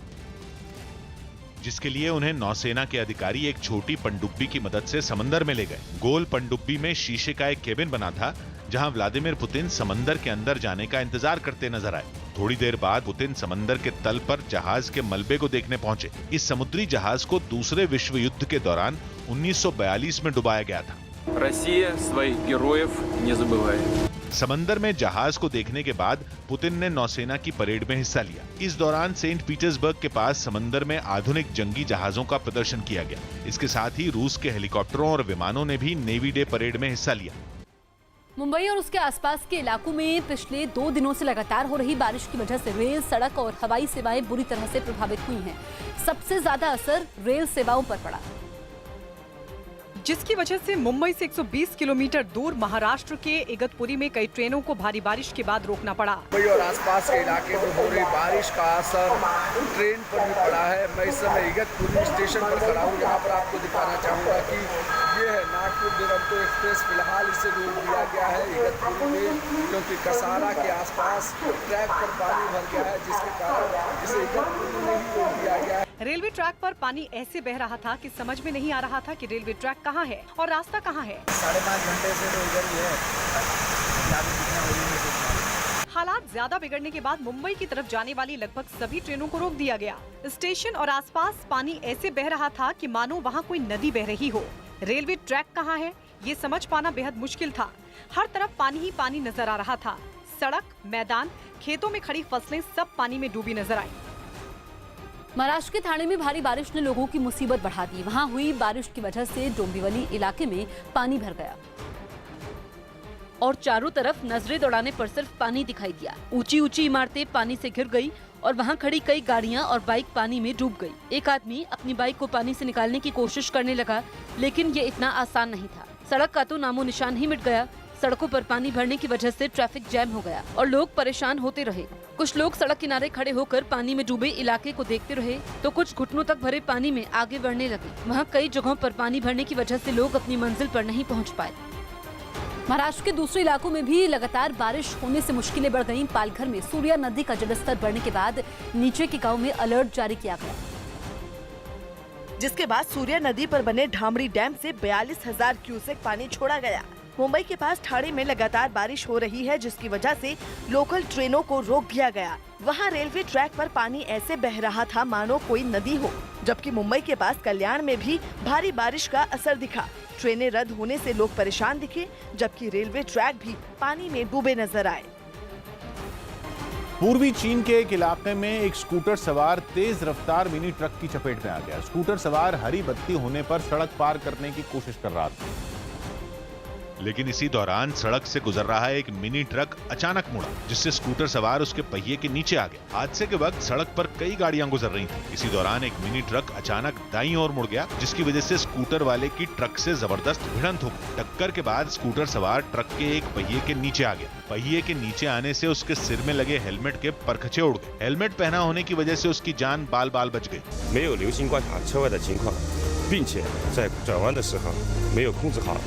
जिसके लिए उन्हें नौसेना के अधिकारी एक छोटी पनडुब्बी की मदद से समंदर में ले गए। गोल पनडुब्बी में शीशे का एक केबिन बना था, जहां व्लादिमीर पुतिन समंदर के अंदर जाने का इंतजार करते नजर आए। थोड़ी देर बाद पुतिन समंदर के तल पर जहाज के मलबे को देखने पहुंचे। इस समुद्री जहाज को दूसरे विश्व युद्ध के दौरान 1942 में डुबाया गया था। Россия своих героев не забывает। समंदर में जहाज को देखने के बाद पुतिन ने नौसेना की परेड में हिस्सा लिया। इस दौरान सेंट पीटर्सबर्ग के पास समंदर में आधुनिक जंगी जहाजों का प्रदर्शन किया गया। इसके साथ ही रूस के हेलीकॉप्टरों और विमानों ने भी नेवी डे परेड में हिस्सा लिया। मुंबई और उसके आसपास के इलाकों में पिछले 2 दिनों से लगातार हो रही बारिश की वजह से रेल, सड़क और हवाई सेवाएं बुरी तरह से प्रभावित हुई हैं। सबसे ज्यादा असर रेल सेवाओं पर पड़ा, जिसकी वजह से मुंबई से 120 किलोमीटर दूर महाराष्ट्र के इगतपुरी में कई ट्रेनों को भारी बारिश के बाद रोकना पड़ा। मुंबई और आसपास के इलाके में हो रही बारिश का असर ट्रेन पर भी पड़ा है। मैं इस समय इगतपुरी स्टेशन पर खड़ा हूँ। यहाँ पर आपको दिखाना चाहूँगा कि ये है नागपुर दुरंतो एक्सप्रेस। फिलहाल इसे रोक दिया गया है इगतपुरी में, क्योंकि कसारा के आसपास ट्रैक पर पानी भर गया है, जिसके कारण इसे इगतपुरी में ही रोक दिया गया है। रेलवे ट्रैक पर पानी ऐसे बह रहा था कि समझ में नहीं आ रहा था कि रेलवे ट्रैक कहाँ है और रास्ता कहाँ है। 5.5 घंटे से तो इधर ही है। हालात ज्यादा बिगड़ने के बाद मुंबई की तरफ जाने वाली लगभग सभी ट्रेनों को रोक दिया गया। स्टेशन और आसपास पानी ऐसे बह रहा था कि मानो वहाँ कोई नदी बह रही हो। रेलवे ट्रैक कहाँ है ये समझ पाना बेहद मुश्किल था। हर तरफ पानी ही पानी नजर आ रहा था। सड़क, मैदान, खेतों में खड़ी फसलें सब पानी में डूबी नजर आई। महाराष्ट्र के ठाणे में भारी बारिश ने लोगों की मुसीबत बढ़ा दी। वहां हुई बारिश की वजह से डोंबिवली इलाके में पानी भर गया और चारों तरफ नजरें दौड़ाने पर सिर्फ पानी दिखाई दिया। ऊंची ऊंची इमारतें पानी से घिर गई और वहां खड़ी कई गाड़ियां और बाइक पानी में डूब गई। एक आदमी अपनी बाइक को पानी से निकालने की कोशिश करने लगा, लेकिन ये इतना आसान नहीं था। सड़क का तो नामो निशान ही मिट गया। सड़कों पर पानी भरने की वजह से ट्रैफिक जैम हो गया और लोग परेशान होते रहे। कुछ लोग सड़क किनारे खड़े होकर पानी में डूबे इलाके को देखते रहे तो कुछ घुटनों तक भरे पानी में आगे बढ़ने लगे। वहाँ कई जगहों पर पानी भरने की वजह से लोग अपनी मंजिल पर नहीं पहुँच पाए। महाराष्ट्र के दूसरे इलाकों में भी लगातार बारिश होने से मुश्किलें बढ़ गईं। पालघर में सूर्या नदी का जलस्तर बढ़ने के बाद नीचे के गांव में अलर्ट जारी किया गया, जिसके बाद सूर्या नदी पर बने ढामरी डैम से 42,000 क्यूसेक पानी छोड़ा गया। मुंबई के पास ठाणे में लगातार बारिश हो रही है, जिसकी वजह से लोकल ट्रेनों को रोक दिया गया। वहां रेलवे ट्रैक पर पानी ऐसे बह रहा था मानो कोई नदी हो। जबकि मुंबई के पास कल्याण में भी भारी बारिश का असर दिखा। ट्रेनें रद्द होने से लोग परेशान दिखे, जबकि रेलवे ट्रैक भी पानी में डूबे नजर आए। पूर्वी चीन के एक इलाके में एक स्कूटर सवार तेज रफ्तार मिनी ट्रक की चपेट में आ गया। स्कूटर सवार हरी बत्ती होने पर सड़क पार करने की कोशिश कर रहा था, लेकिन इसी दौरान सड़क से गुजर रहा एक मिनी ट्रक अचानक मुड़ा, जिससे स्कूटर सवार उसके पहिए के नीचे आ गया। हादसे के वक्त सड़क पर कई गाड़ियां गुजर रही थीं। इसी दौरान एक मिनी ट्रक अचानक दाईं ओर मुड़ गया, जिसकी वजह से स्कूटर वाले की ट्रक से जबरदस्त भिड़ंत हो गई। टक्कर के बाद स्कूटर सवार ट्रक के एक पहिए के नीचे आ गया। पहिए के नीचे आने से उसके सिर में लगे हेलमेट के परखचे उड़ गए। हेलमेट पहना होने की वजह से उसकी जान बाल बाल बच गई। 没有留心观察车外的情况，并且在转弯的时候没有控制好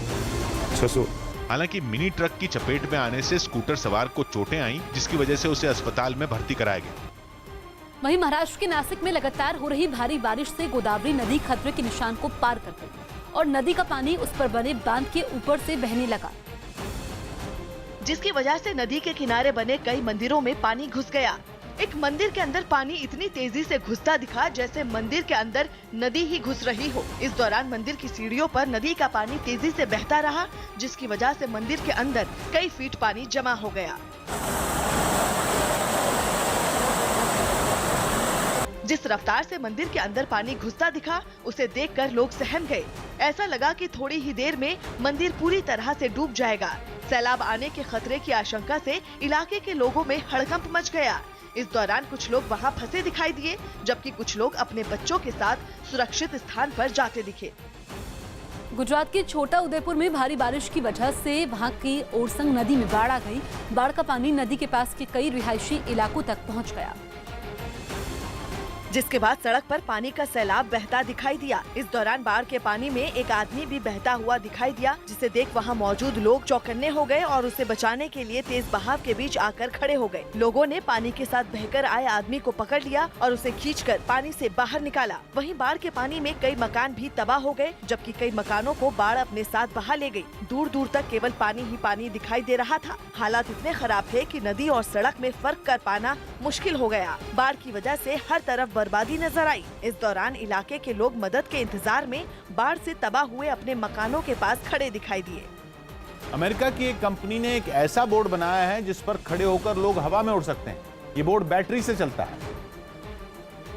车速。 हालांकि मिनी ट्रक की चपेट में आने से स्कूटर सवार को चोटें आईं, जिसकी वजह से उसे अस्पताल में भर्ती कराया गया। वहीं महाराष्ट्र के नासिक में लगातार हो रही भारी बारिश से गोदावरी नदी खतरे के निशान को पार कर गई और नदी का पानी उस पर बने बांध के ऊपर से बहने लगा, जिसकी वजह से नदी के किनारे बने कई मंदिरों में पानी घुस गया। एक मंदिर के अंदर पानी इतनी तेजी से घुसता दिखा जैसे मंदिर के अंदर नदी ही घुस रही हो। इस दौरान मंदिर की सीढ़ियों पर नदी का पानी तेजी से बहता रहा, जिसकी वजह से मंदिर के अंदर कई फीट पानी जमा हो गया। जिस रफ्तार से मंदिर के अंदर पानी घुसता दिखा, उसे देखकर लोग सहम गए। ऐसा लगा कि थोड़ी ही देर में मंदिर पूरी तरह से डूब जाएगा। सैलाब आने के खतरे की आशंका से इलाके के लोगों में हड़कंप मच गया। इस दौरान कुछ लोग वहां फंसे दिखाई दिए, जबकि कुछ लोग अपने बच्चों के साथ सुरक्षित स्थान पर जाते दिखे। गुजरात के छोटा उदयपुर में भारी बारिश की वजह से वहां की ओरसंग नदी में बाढ़ आ गई। बाढ़ का पानी नदी के पास के कई रिहायशी इलाकों तक पहुंच गया, जिसके बाद सड़क पर पानी का सैलाब बहता दिखाई दिया। इस दौरान बाढ़ के पानी में एक आदमी भी बहता हुआ दिखाई दिया, जिसे देख वहां मौजूद लोग चौकन्ने हो गए और उसे बचाने के लिए तेज बहाव के बीच आकर खड़े हो गए। लोगों ने पानी के साथ बहकर आए आदमी को पकड़ लिया और उसे खींचकर पानी से बाहर निकाला। वहीं बाढ़ के पानी में कई मकान भी तबाह हो गए, जबकि कई मकानों को बाढ़ अपने साथ बहा ले गई। दूर दूर तक केवल पानी ही पानी दिखाई दे रहा था। हालात इतने खराब थे कि नदी और सड़क में फर्क कर पाना मुश्किल हो गया। बाढ़ की वजह से हर तरफ बर्बादी नजर आई। इस दौरान इलाके के लोग मदद के इंतजार में बाढ़ से तबाह हुए अपने मकानों के पास खड़े दिखाई दिए। अमेरिका की एक कंपनी ने एक ऐसा बोर्ड बनाया है जिस पर खड़े होकर लोग हवा में उड़ सकते हैं। ये बोर्ड बैटरी से चलता है,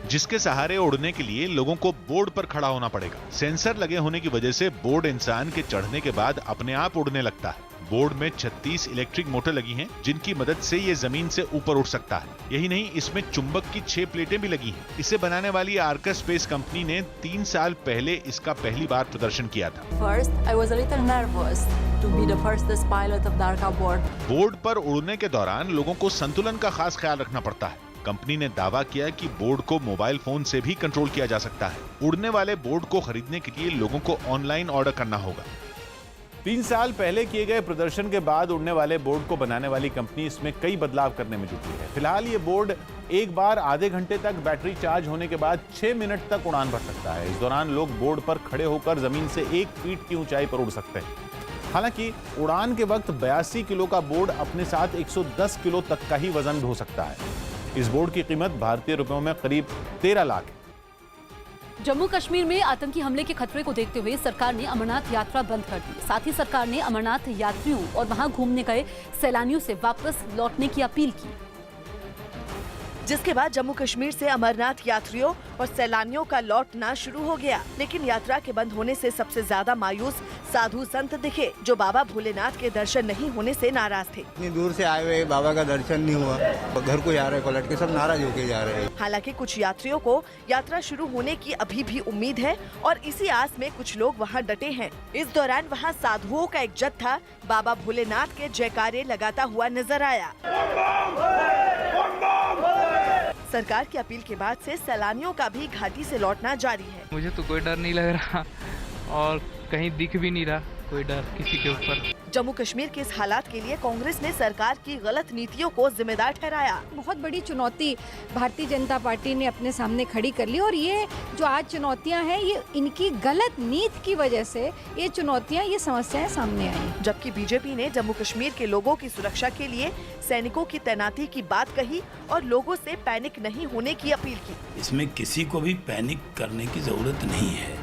जिसके सहारे उड़ने के लिए लोगों को बोर्ड पर खड़ा होना पड़ेगा। सेंसर लगे होने की वजह से बोर्ड इंसान के चढ़ने के बाद अपने आप उड़ने लगता है। बोर्ड में 36 इलेक्ट्रिक मोटर लगी हैं, जिनकी मदद से ये जमीन से ऊपर उठ सकता है। यही नहीं, इसमें चुंबक की 6 प्लेटें भी लगी हैं। इसे बनाने वाली आर्कस स्पेस कंपनी ने 3 साल पहले इसका पहली बार प्रदर्शन किया था। First, I was a little nervous to be the fastest pilot of the ARCA board. Board पर उड़ने के दौरान लोगों को संतुलन का खास ख्याल रखना पड़ता है। कंपनी ने दावा किया कि बोर्ड को मोबाइल फोन से भी कंट्रोल किया जा सकता है। उड़ने वाले बोर्ड को खरीदने के लिए लोगों को ऑनलाइन ऑर्डर करना होगा। 3 साल पहले किए गए प्रदर्शन के बाद उड़ने वाले बोर्ड को बनाने वाली कंपनी इसमें कई बदलाव करने में जुटी है। फिलहाल ये बोर्ड एक बार आधे घंटे तक बैटरी चार्ज होने के बाद 6 मिनट तक उड़ान भर सकता है। इस दौरान लोग बोर्ड पर खड़े होकर जमीन से 1 फीट की ऊंचाई पर उड़ सकते हैं। हालांकि उड़ान के वक्त 82 किलो का बोर्ड अपने साथ 110 किलो तक का ही वजन ढो सकता है। इस बोर्ड की कीमत भारतीय रुपयों में करीब 13 लाख है। जम्मू कश्मीर में आतंकी हमले के खतरे को देखते हुए सरकार ने अमरनाथ यात्रा बंद कर दी। साथ ही सरकार ने अमरनाथ यात्रियों और वहां घूमने गए सैलानियों से वापस लौटने की अपील की, जिसके बाद जम्मू कश्मीर से अमरनाथ यात्रियों और सैलानियों का लौटना शुरू हो गया। लेकिन यात्रा के बंद होने से सबसे ज्यादा मायूस साधु संत दिखे, जो बाबा भोलेनाथ के दर्शन नहीं होने से नाराज थे। इतनी दूर से आए हुए बाबा का दर्शन नहीं हुआ, घर को जा रहे पलट के, सब नाराज होके जा रहे हैं। हालांकि कुछ यात्रियों को यात्रा शुरू होने की अभी भी उम्मीद है और इसी आस में कुछ लोग वहां डटे हैं। इस दौरान वहां साधुओं का एक जत्था बाबा भोलेनाथ के जयकारे लगाता हुआ नजर आया। सरकार की अपील के बाद से सैलानियों का भी घाटी से लौटना जारी है। मुझे तो कोई डर नहीं लग रहा और कहीं दिख भी नहीं रहा कोई डर किसी के ऊपर। जम्मू कश्मीर के इस हालात के लिए कांग्रेस ने सरकार की गलत नीतियों को जिम्मेदार ठहराया। बहुत बड़ी चुनौती भारतीय जनता पार्टी ने अपने सामने खड़ी कर ली और ये जो आज चुनौतियां हैं ये इनकी गलत नीति की वजह से ये चुनौतियां, ये समस्याएं सामने आई। जबकि बीजेपी ने जम्मू कश्मीर के लोगों की सुरक्षा के लिए सैनिकों की तैनाती की बात कही और लोगों से पैनिक नहीं होने की अपील की। इसमें किसी को भी पैनिक करने की जरूरत नहीं है।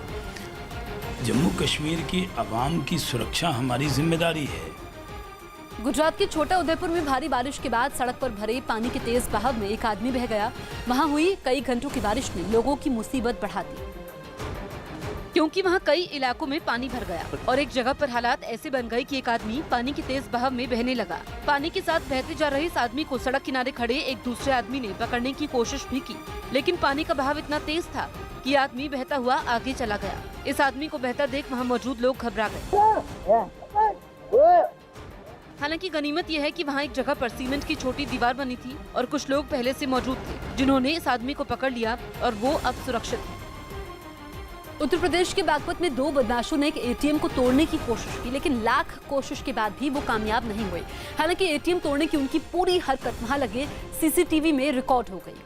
जम्मू कश्मीर की आवाम की सुरक्षा हमारी जिम्मेदारी है। गुजरात के छोटा उदयपुर में भारी बारिश के बाद सड़क पर भरे पानी के तेज बहाव में एक आदमी बह गया। वहां हुई कई घंटों की बारिश ने लोगों की मुसीबत बढ़ा दी, क्योंकि वहां कई इलाकों में पानी भर गया और एक जगह पर हालात ऐसे बन गए कि एक आदमी पानी के तेज बहाव में बहने लगा। पानी के साथ बहते जा रहे इस आदमी को सड़क किनारे खड़े एक दूसरे आदमी ने पकड़ने की कोशिश भी की, लेकिन पानी का बहाव इतना तेज था कि आदमी बहता हुआ आगे चला गया। इस आदमी को बहता देख वहाँ मौजूद लोग घबरा गए। हालांकि गनीमत यह है कि वहाँ एक जगह पर सीमेंट की छोटी दीवार बनी थी और कुछ लोग पहले से मौजूद थे, जिन्होंने इस आदमी को पकड़ लिया और वो अब सुरक्षित है। उत्तर प्रदेश के बागपत में 2 बदमाशों ने एक एटीएम को तोड़ने की कोशिश की, लेकिन लाख कोशिश के बाद भी वो कामयाब नहीं हुए। हालांकि एटीएम तोड़ने की उनकी पूरी हरकत वहां लगे सीसीटीवी में रिकॉर्ड हो गई,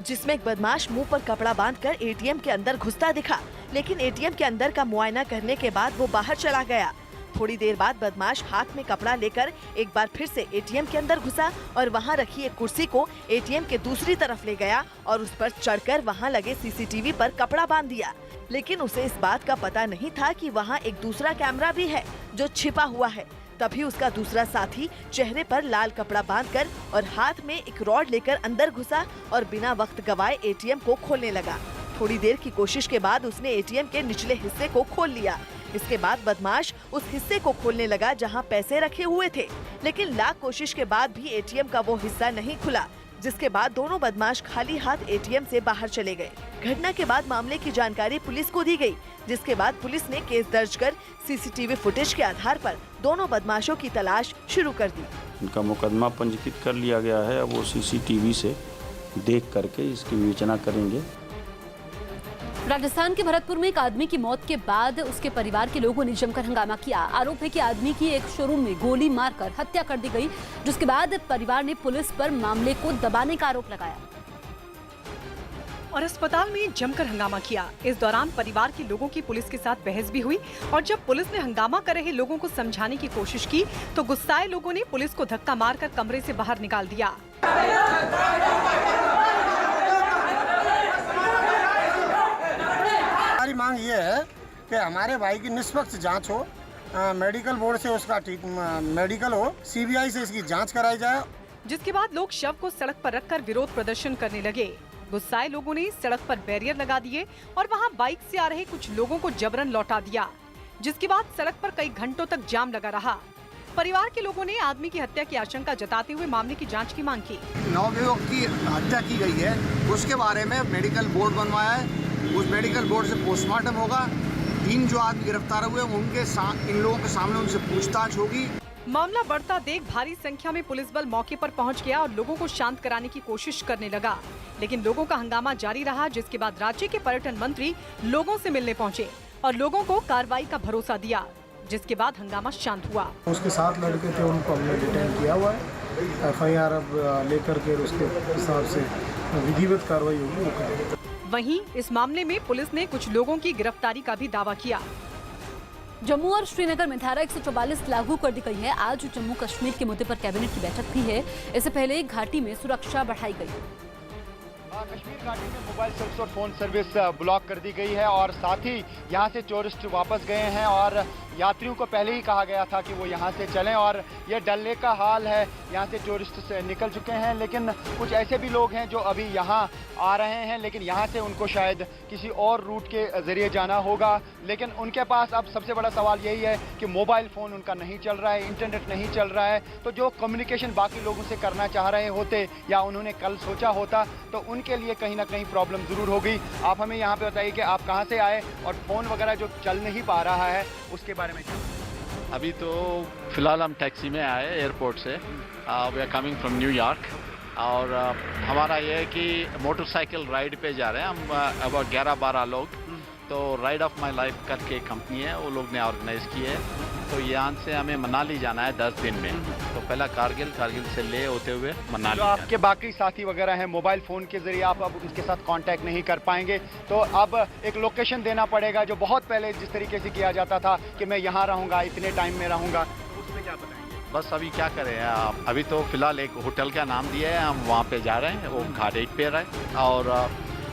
जिसमें एक बदमाश मुंह पर कपड़ा बांधकर एटीएम के अंदर घुसता दिखा, लेकिन एटीएम के अंदर का मुआयना करने के बाद वो बाहर चला गया। थोड़ी देर बाद बदमाश हाथ में कपड़ा लेकर एक बार फिर से एटीएम के अंदर घुसा और वहां रखी एक कुर्सी को एटीएम के दूसरी तरफ ले गया और उस पर चढ़कर वहां लगे सीसीटीवी पर कपड़ा बांध दिया। लेकिन उसे इस बात का पता नहीं था कि वहां एक दूसरा कैमरा भी है जो छिपा हुआ है। तभी उसका दूसरा साथी चेहरे पर लाल कपड़ा बांधकर और हाथ में एक रॉड लेकर अंदर घुसा और बिना वक्त गवाए एटीएम को खोलने लगा। थोड़ी देर की कोशिश के बाद उसने एटीएम के निचले हिस्से को खोल लिया। इसके बाद बदमाश उस हिस्से को खोलने लगा जहां पैसे रखे हुए थे, लेकिन लाख कोशिश के बाद भी एटीएम का वो हिस्सा नहीं खुला, जिसके बाद दोनों बदमाश खाली हाथ एटीएम से बाहर चले गए। घटना के बाद मामले की जानकारी पुलिस को दी गई, जिसके बाद पुलिस ने केस दर्ज कर सीसीटीवी फुटेज के आधार पर दोनों बदमाशों की तलाश शुरू कर दी। इनका मुकदमा पंजीकृत कर लिया गया है। अब वो सीसीटीवी से देख करके इसकी विवेचना करेंगे। राजस्थान के भरतपुर में एक आदमी की मौत के बाद उसके परिवार के लोगों ने जमकर हंगामा किया। आरोप है कि आदमी की एक शोरूम में गोली मारकर हत्या कर दी गई, जिसके बाद परिवार ने पुलिस पर मामले को दबाने का आरोप लगाया और अस्पताल में जमकर हंगामा किया। इस दौरान परिवार के लोगों की पुलिस के साथ बहस भी हुई और जब पुलिस ने हंगामा कर रहे लोगों को समझाने की कोशिश की तो गुस्साए लोगों ने पुलिस को धक्का मारकर कमरे से बाहर निकाल दिया। हमारी मांग ये है कि हमारे भाई की निष्पक्ष जांच हो, मेडिकल बोर्ड से उसका मेडिकल हो, सीबीआई से इसकी जांच कराई जाए। जिसके बाद लोग शव को सड़क पर रखकर विरोध प्रदर्शन करने लगे। गुस्साए लोगों ने सड़क पर बैरियर लगा दिए और वहां बाइक से आ रहे कुछ लोगों को जबरन लौटा दिया, जिसके बाद सड़क पर कई घंटों तक जाम लगा रहा। परिवार के लोगों ने आदमी की हत्या की आशंका जताते हुए मामले की जांच की मांग की। 9 युवक की हत्या की गई है, उसके बारे में मेडिकल बोर्ड बनवाया है। उस मेडिकल बोर्ड से पोस्टमार्टम होगा। 3 जो आदमी गिरफ्तार हुए उनके इन लोगों के सामने उनसे पूछताछ होगी। मामला बढ़ता देख भारी संख्या में पुलिस बल मौके पर पहुंच गया और लोगों को शांत कराने की कोशिश करने लगा, लेकिन लोगों का हंगामा जारी रहा। जिसके बाद राज्य के पर्यटन मंत्री लोगों से मिलने पहुंचे और लोगों को कार्रवाई का भरोसा दिया, जिसके बाद हंगामा शांत हुआ। उसके 7 लड़के थे, उनको हमने डिटेन किया हुआ है। FIR अब लेकर के उसके हिसाब से विधिवत कार्रवाई होगी वो करेंगे। वहीं इस मामले में पुलिस ने कुछ लोगों की गिरफ्तारी का भी दावा किया। जम्मू और श्रीनगर में धारा 144 लागू कर दी गई है। आज जम्मू कश्मीर के मुद्दे पर कैबिनेट की बैठक भी है। इससे पहले घाटी में सुरक्षा बढ़ाई गई। कश्मीर घाटी में मोबाइल सर्विस और फोन सर्विस ब्लॉक कर दी गई है और साथ ही यहाँ से टूरिस्ट वापस गए हैं और यात्रियों को पहले ही कहा गया था कि वो यहाँ से चलें और ये डल लेक का हाल है। यहाँ से टूरिस्ट से निकल चुके हैं, लेकिन कुछ ऐसे भी लोग हैं जो अभी यहाँ आ रहे हैं, लेकिन यहाँ से उनको शायद किसी और रूट के ज़रिए जाना होगा। लेकिन उनके पास अब सबसे बड़ा सवाल यही है कि मोबाइल फ़ोन उनका नहीं चल रहा है, इंटरनेट नहीं चल रहा है। तो जो कम्युनिकेशन बाकी लोगों से करना चाह रहे होते या उन्होंने कल सोचा होता तो उनके लिए कहीं ना कहीं प्रॉब्लम ज़रूर होगी। आप हमें यहाँ पे बताइए कि आप कहाँ से आए और फ़ोन वगैरह जो चल नहीं पा रहा है उसके बारे में क्या? अभी तो फिलहाल हम टैक्सी में आए एयरपोर्ट से। We are coming from New York और हमारा ये है कि मोटरसाइकिल राइड पे जा रहे हैं हम अबाउट 11-12 लोग। तो राइड ऑफ माई लाइफ करके कंपनी है, वो लोग ने ऑर्गेनाइज की है। तो यहाँ से हमें मनाली जाना है 10 दिन में। तो पहला कारगिल से ले होते हुए मनाली। जो आपके बाकी साथी वगैरह हैं मोबाइल फ़ोन के ज़रिए आप अब उनके साथ कांटेक्ट नहीं कर पाएंगे, तो अब एक लोकेशन देना पड़ेगा जो बहुत पहले जिस तरीके से किया जाता था कि मैं यहाँ रहूँगा, इतने टाइम में रहूँगा। तो उसमें क्या बताएंगे? बस अभी क्या करें, अभी तो फिलहाल एक होटल का नाम दिया है, हम वहाँ पे जा रहे हैं। वो घाट 8 पे रहे और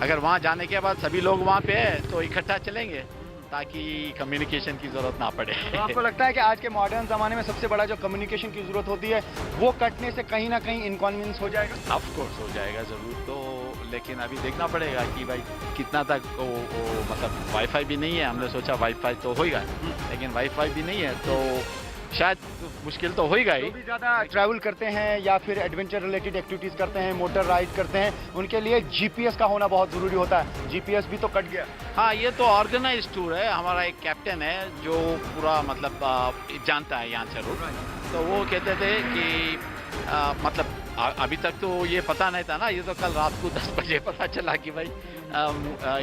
अगर वहाँ जाने के बाद सभी लोग वहाँ पे है तो इकट्ठा चलेंगे ताकि कम्युनिकेशन की ज़रूरत ना पड़े। तो आपको लगता है कि आज के मॉडर्न ज़माने में सबसे बड़ा जो कम्युनिकेशन की ज़रूरत होती है वो कटने से कहीं ना कहीं इनकन्वीनियंस हो जाएगा? ऑफ कोर्स हो जाएगा ज़रूर। तो लेकिन अभी देखना पड़ेगा कि भाई कितना तक वो मतलब वाईफाई भी नहीं है। हमने सोचा वाईफाई तो होगा, लेकिन वाईफाई भी नहीं है तो शायद मुश्किल तो होगा ही। जो भी ज़्यादा ट्रैवल करते हैं या फिर एडवेंचर रिलेटेड एक्टिविटीज़ करते हैं, मोटर राइड करते हैं, उनके लिए जीपीएस का होना बहुत ज़रूरी होता है। जीपीएस भी तो कट गया। हाँ, ये तो ऑर्गेनाइज टूर है। हमारा एक कैप्टन है जो पूरा मतलब जानता है यहाँ से रूट। तो वो कहते थे कि मतलब अभी तक तो ये पता नहीं था ना, ये तो कल रात को 10 बजे पता चला कि भाई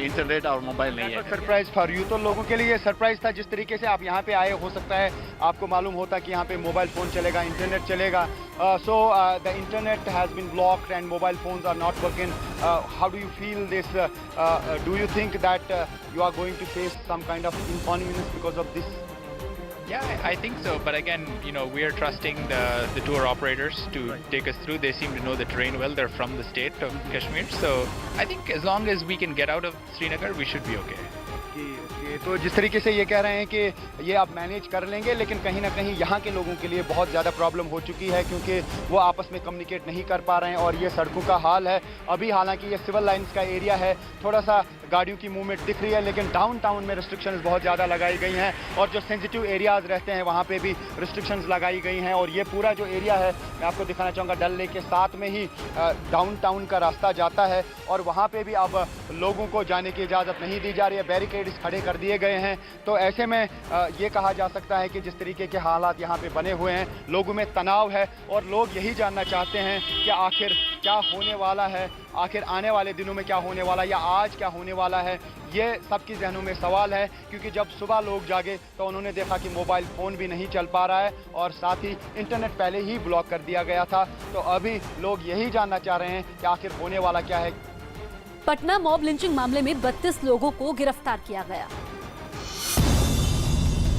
इंटरनेट और मोबाइल नहीं है। सरप्राइज फॉर यू, तो लोगों के लिए सरप्राइज था जिस तरीके से आप यहाँ पे आए। हो सकता है आपको मालूम होता कि यहाँ पे मोबाइल फ़ोन चलेगा, इंटरनेट चलेगा। So the internet has been blocked and mobile phones are not working. How do you feel this? Do you think that you are going to face some kind of inconvenience because of this? Yeah, I think so. But again, you know, we are trusting the tour operators to take us through. They seem to know the terrain well. They're from the state of Kashmir. So I think as long as we can get out of Srinagar, we should be okay. तो जिस तरीके से ये कह रहे हैं कि ये आप मैनेज कर लेंगे, लेकिन कहीं ना कहीं यहाँ के लोगों के लिए बहुत ज़्यादा प्रॉब्लम हो चुकी है क्योंकि वो आपस में कम्युनिकेट नहीं कर पा रहे हैं और ये सड़कों का हाल है। अभी हालांकि ये सिविल लाइंस का एरिया है, थोड़ा सा गाड़ियों की मूवमेंट दिख रही है, लेकिन डाउनटाउन में रिस्ट्रिक्शंस बहुत ज़्यादा लगाई गई हैं और जो सेंसिटिव एरियाज़ रहते हैं वहाँ पे भी रिस्ट्रिक्शंस लगाई गई हैं। और ये पूरा जो एरिया है मैं आपको दिखाना चाहूँगा, डल लेक के साथ में ही डाउनटाउन का रास्ता जाता है और वहाँ पे भी अब लोगों को जाने की इजाज़त नहीं दी जा रही है, बैरिकेड्स खड़े कर दिए गए हैं। तो ऐसे में ये कहा जा सकता है कि जिस तरीके के हालात यहाँ पे बने हुए हैं, लोगों में तनाव है और लोग यही जानना चाहते हैं कि आखिर क्या होने वाला है, आखिर आने वाले दिनों में क्या होने वाला है या आज क्या होने वाला है। ये सबकी जहनों में सवाल है क्योंकि जब सुबह लोग जागे तो उन्होंने देखा कि मोबाइल फ़ोन भी नहीं चल पा रहा है और साथ ही इंटरनेट पहले ही ब्लॉक कर दिया गया था। तो अभी लोग यही जानना चाह रहे हैं कि आखिर होने वाला क्या है। पटना मॉब लिंचिंग मामले में 32 लोगों को गिरफ्तार किया गया।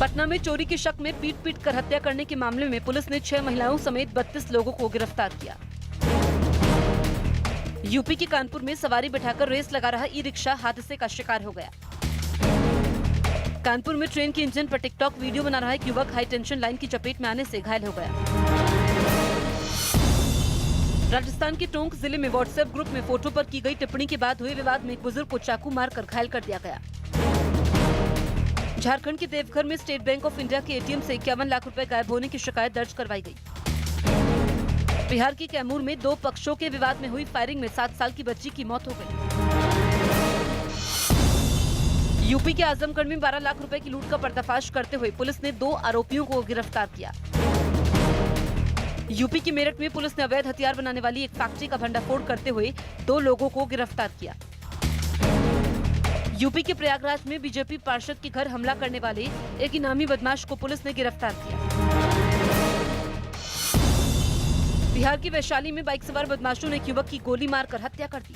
पटना में चोरी के शक में पीट कर हत्या करने के मामले में पुलिस ने 6 महिलाओं समेत 32 लोगों को गिरफ्तार किया। यूपी के कानपुर में सवारी बिठाकर रेस लगा रहा ई-रिक्शा हादसे का शिकार हो गया। कानपुर में ट्रेन के इंजन पर टिकटॉक वीडियो बना रहा एक युवक हाई टेंशन लाइन की चपेट में आने से घायल हो गया। राजस्थान के टोंक जिले में व्हाट्सएप ग्रुप में फोटो पर की गई टिप्पणी के बाद हुए विवाद में एक बुजुर्ग को चाकू मारकर घायल कर दिया गया। झारखंड के देवघर में स्टेट बैंक ऑफ इंडिया के एटीएम से 51 लाख रुपए गायब होने की शिकायत दर्ज करवाई गई। बिहार के कैमूर में 2 पक्षों के विवाद में हुई फायरिंग में 7 साल की बच्ची की मौत हो गई। यूपी के आजमगढ़ में 12 लाख रुपए की लूट का पर्दाफाश करते हुए पुलिस ने 2 आरोपियों को गिरफ्तार किया। यूपी के मेरठ में पुलिस ने अवैध हथियार बनाने वाली एक फैक्ट्री का भंडाफोड़ करते हुए 2 लोगों को गिरफ्तार किया। यूपी के प्रयागराज में बीजेपी पार्षद के घर हमला करने वाले एक इनामी बदमाश को पुलिस ने गिरफ्तार किया। बिहार की वैशाली में बाइक सवार बदमाशों ने एक युवक की गोली मारकर हत्या कर दी।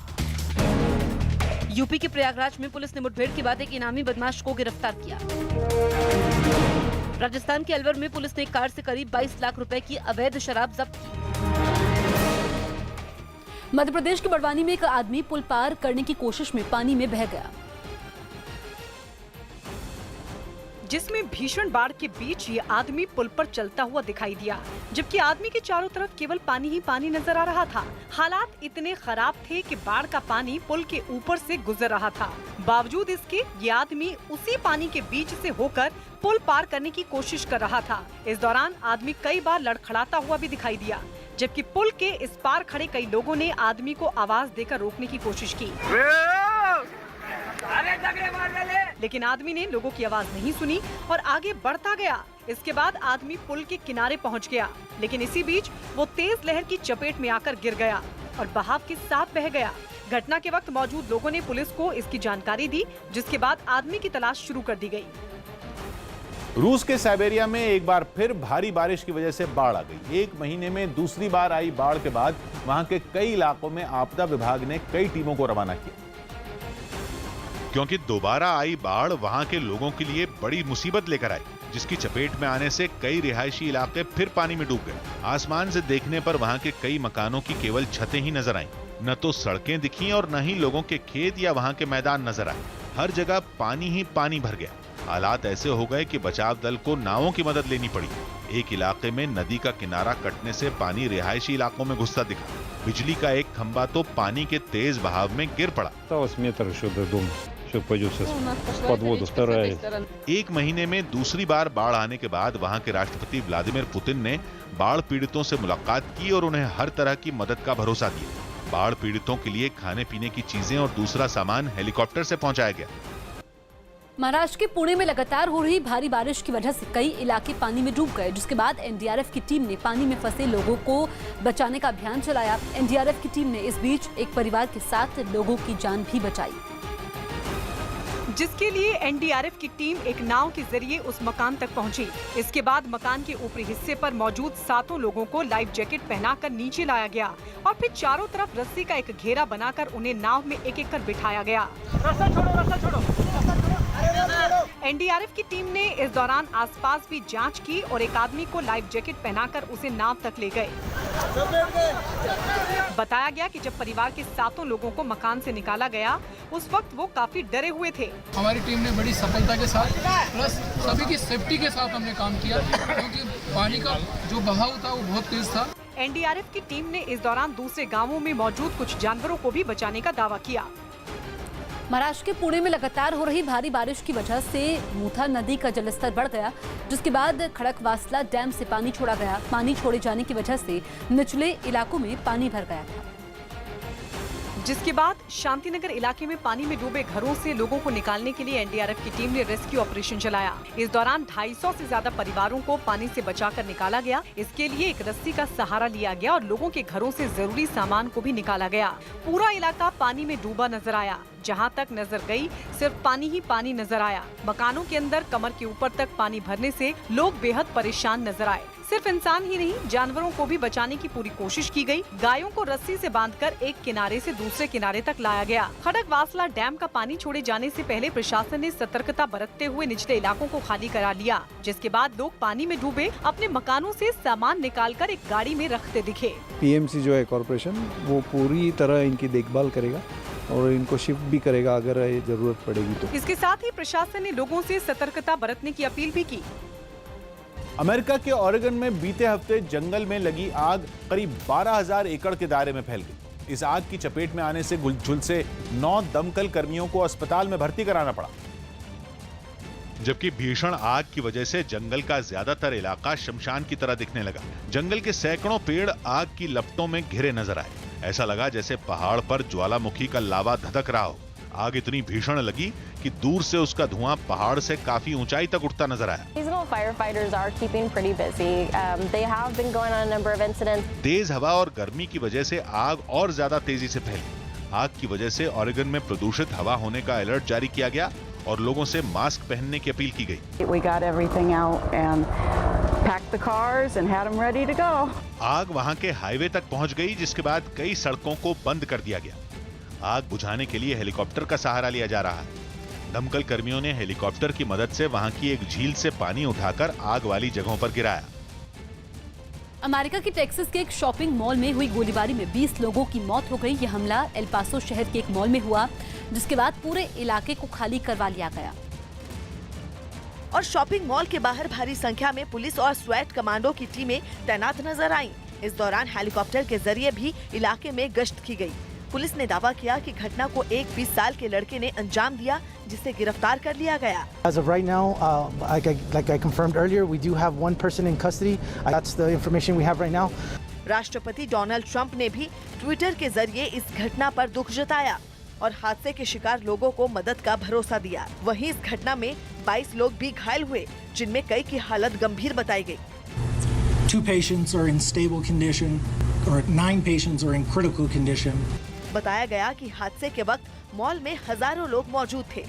यूपी के प्रयागराज में पुलिस ने मुठभेड़ के बाद एक इनामी बदमाश को गिरफ्तार किया। राजस्थान के अलवर में पुलिस ने एक कार से करीब 22 लाख रुपए की अवैध शराब जब्त की। मध्य प्रदेश के बड़वानी में एक आदमी पुल पार करने की कोशिश में पानी में बह गया, जिसमें भीषण बाढ़ के बीच ये आदमी पुल पर चलता हुआ दिखाई दिया, जबकि आदमी के चारों तरफ केवल पानी ही पानी नजर आ रहा था। हालात इतने खराब थे कि बाढ़ का पानी पुल के ऊपर से गुजर रहा था। बावजूद इसके ये आदमी उसी पानी के बीच से होकर पुल पार करने की कोशिश कर रहा था। इस दौरान आदमी कई बार लड़खड़ाता हुआ भी दिखाई दिया, जबकि पुल के इस पार खड़े कई लोगों ने आदमी को आवाज देकर रोकने की कोशिश की, लेकिन आदमी ने लोगों की आवाज नहीं सुनी और आगे बढ़ता गया। इसके बाद आदमी पुल के किनारे पहुंच गया, लेकिन इसी बीच वो तेज लहर की चपेट में आकर गिर गया और बहाव के साथ बह गया। घटना के वक्त मौजूद लोगों ने पुलिस को इसकी जानकारी दी, जिसके बाद आदमी की तलाश शुरू कर दी गई। रूस के साइबेरिया में एक बार फिर भारी बारिश की वजह से बाढ़ आ गई। एक महीने में दूसरी बार आई बाढ़ के बाद वहां के कई इलाकों में आपदा विभाग ने कई टीमों को रवाना किया, क्योंकि दोबारा आई बाढ़ वहां के लोगों के लिए बड़ी मुसीबत लेकर आई, जिसकी चपेट में आने से कई रिहायशी इलाके फिर पानी में डूब गए। आसमान से देखने पर वहां के कई मकानों की केवल छतें ही नजर आईं, न तो सड़कें दिखीं और न ही लोगों के खेत या वहां के मैदान नजर आए। हर जगह पानी ही पानी भर गया। हालात ऐसे हो गए कि बचाव दल को नावों की मदद लेनी पड़ी। एक इलाके में नदी का किनारा कटने से पानी रिहायशी इलाकों में घुसता दिखा। बिजली का एक खंभा तो पानी के तेज बहाव में गिर पड़ा। एक महीने में दूसरी बार बाढ़ आने के बाद वहां के राष्ट्रपति व्लादिमीर पुतिन ने बाढ़ पीड़ितों से मुलाकात की और उन्हें हर तरह की मदद का भरोसा दिया। बाढ़ पीड़ितों के लिए खाने पीने की चीजें और दूसरा सामान हेलीकॉप्टर से पहुंचाया गया। महाराष्ट्र के पुणे में लगातार हो रही भारी बारिश की वजह से कई इलाके पानी में डूब गए, जिसके बाद एनडीआरएफ की टीम ने पानी में फंसे लोगों को बचाने का अभियान चलाया। एनडीआरएफ की टीम ने इस बीच एक परिवार के 7 लोगों की जान भी बचाई, जिसके लिए एनडीआरएफ की टीम एक नाव के जरिए उस मकान तक पहुंची। इसके बाद मकान के ऊपरी हिस्से पर मौजूद 7 लोगों को लाइफ जैकेट पहनाकर नीचे लाया गया और फिर चारों तरफ रस्सी का एक घेरा बनाकर उन्हें नाव में एक एक कर बिठाया गया। रास्ता छोड़ो। एनडीआरएफ की टीम ने इस दौरान आसपास भी जांच की और एक आदमी को लाइफ जैकेट पहनाकर उसे नाव तक ले गए। बताया गया कि जब परिवार के 7 लोगों को मकान से निकाला गया, उस वक्त वो काफी डरे हुए थे। हमारी टीम ने बड़ी सफलता के साथ प्लस सभी की सेफ्टी के साथ हमने काम किया, क्योंकि पानी का जो बहाव था वो बहुत तेज था। एनडीआरएफ की टीम ने इस दौरान दूसरे गाँवों में मौजूद कुछ जानवरों को भी बचाने का दावा किया। महाराष्ट्र के पुणे में लगातार हो रही भारी बारिश की वजह से मूथा नदी का जलस्तर बढ़ गया, जिसके बाद खड़कवासला डैम से पानी छोड़ा गया। पानी छोड़े जाने की वजह से निचले इलाकों में पानी भर गया था, जिसके बाद शांतिनगर इलाके में पानी में डूबे घरों से लोगों को निकालने के लिए एनडीआरएफ की टीम ने रेस्क्यू ऑपरेशन चलाया। इस दौरान 250 से ज्यादा परिवारों को पानी से बचाकर निकाला गया। इसके लिए एक रस्सी का सहारा लिया गया और लोगों के घरों से जरूरी सामान को भी निकाला गया। पूरा इलाका पानी में डूबा नजर आया। जहां तक नजर गई सिर्फ पानी ही पानी नजर आया। मकानों के अंदर कमर के ऊपर तक पानी भरने से लोग बेहद परेशान नजर आए। सिर्फ इंसान ही नहीं, जानवरों को भी बचाने की पूरी कोशिश की गई। गायों को रस्सी से बांधकर एक किनारे से दूसरे किनारे तक लाया गया। खड़कवासला डैम का पानी छोड़े जाने से पहले प्रशासन ने सतर्कता बरतते हुए निचले इलाकों को खाली करा लिया, जिसके बाद लोग पानी में डूबे अपने मकानों से सामान निकालकर एक गाड़ी में रखते दिखे। पीएमसी जो है कॉर्पोरेशन, वो पूरी तरह इनकी देखभाल करेगा और इनको शिफ्ट भी करेगा अगर ये जरूरत पड़ेगी तो। इसके साथ ही प्रशासन ने लोगों से सतर्कता बरतने की अपील भी की। अमेरिका के ओरेगन में बीते हफ्ते जंगल में लगी आग करीब 12,000 एकड़ के दायरे में फैल गई। इस आग की चपेट में आने से झुलसे 9 दमकल कर्मियों को अस्पताल में भर्ती कराना पड़ा, जबकि भीषण आग की वजह से जंगल का ज्यादातर इलाका शमशान की तरह दिखने लगा। जंगल के सैकड़ों पेड़ आग की लपटों में घिरे नजर आए। ऐसा लगा जैसे पहाड़ पर ज्वालामुखी का लावा धधक रहा हो। आग इतनी भीषण लगी कि दूर से उसका धुआं पहाड़ से काफी ऊंचाई तक उठता नजर आया। तेज हवा और गर्मी की वजह से आग और ज्यादा तेजी से फैली। आग की वजह से ओरेगन में प्रदूषित हवा होने का अलर्ट जारी किया गया और लोगों से मास्क पहनने की अपील की गई। आग वहां के हाईवे तक पहुंच गई, जिसके बाद कई सड़कों को बंद कर दिया गया। आग बुझाने के लिए हेलीकॉप्टर का सहारा लिया जा रहा है। दमकल कर्मियों ने हेलीकॉप्टर की मदद से वहां की एक झील से पानी उठाकर आग वाली जगहों पर गिराया। अमेरिका के टेक्सास के एक शॉपिंग मॉल में हुई गोलीबारी में 20 लोगों की मौत हो गई। यह हमला एल पासो शहर के एक मॉल में हुआ, जिसके बाद पूरे इलाके को खाली करवा लिया गया। और शॉपिंग मॉल के बाहर भारी संख्या में पुलिस और स्वैट कमांडो की टीमें तैनात नजर आईं। इस दौरान हेलीकॉप्टर के जरिए भी इलाके में गश्त की गई। पुलिस ने दावा किया कि घटना को एक 20 साल के लड़के ने अंजाम दिया, जिसे गिरफ्तार कर लिया गया। As of right now, like I confirmed earlier, we do have one person in custody. That's the information we have right now. राष्ट्रपति डोनाल्ड ट्रंप ने भी ट्विटर के जरिए इस घटना पर दुख जताया और हादसे के शिकार लोगों को मदद का भरोसा दिया। वहीं इस घटना में 22 लोग भी घायल हुए, जिनमें कई की हालत गंभीर बताई गई। 2 patients are in stable condition, or 9 patients are in critical condition. बताया गया कि हादसे के वक्त मॉल में हजारों लोग मौजूद थे।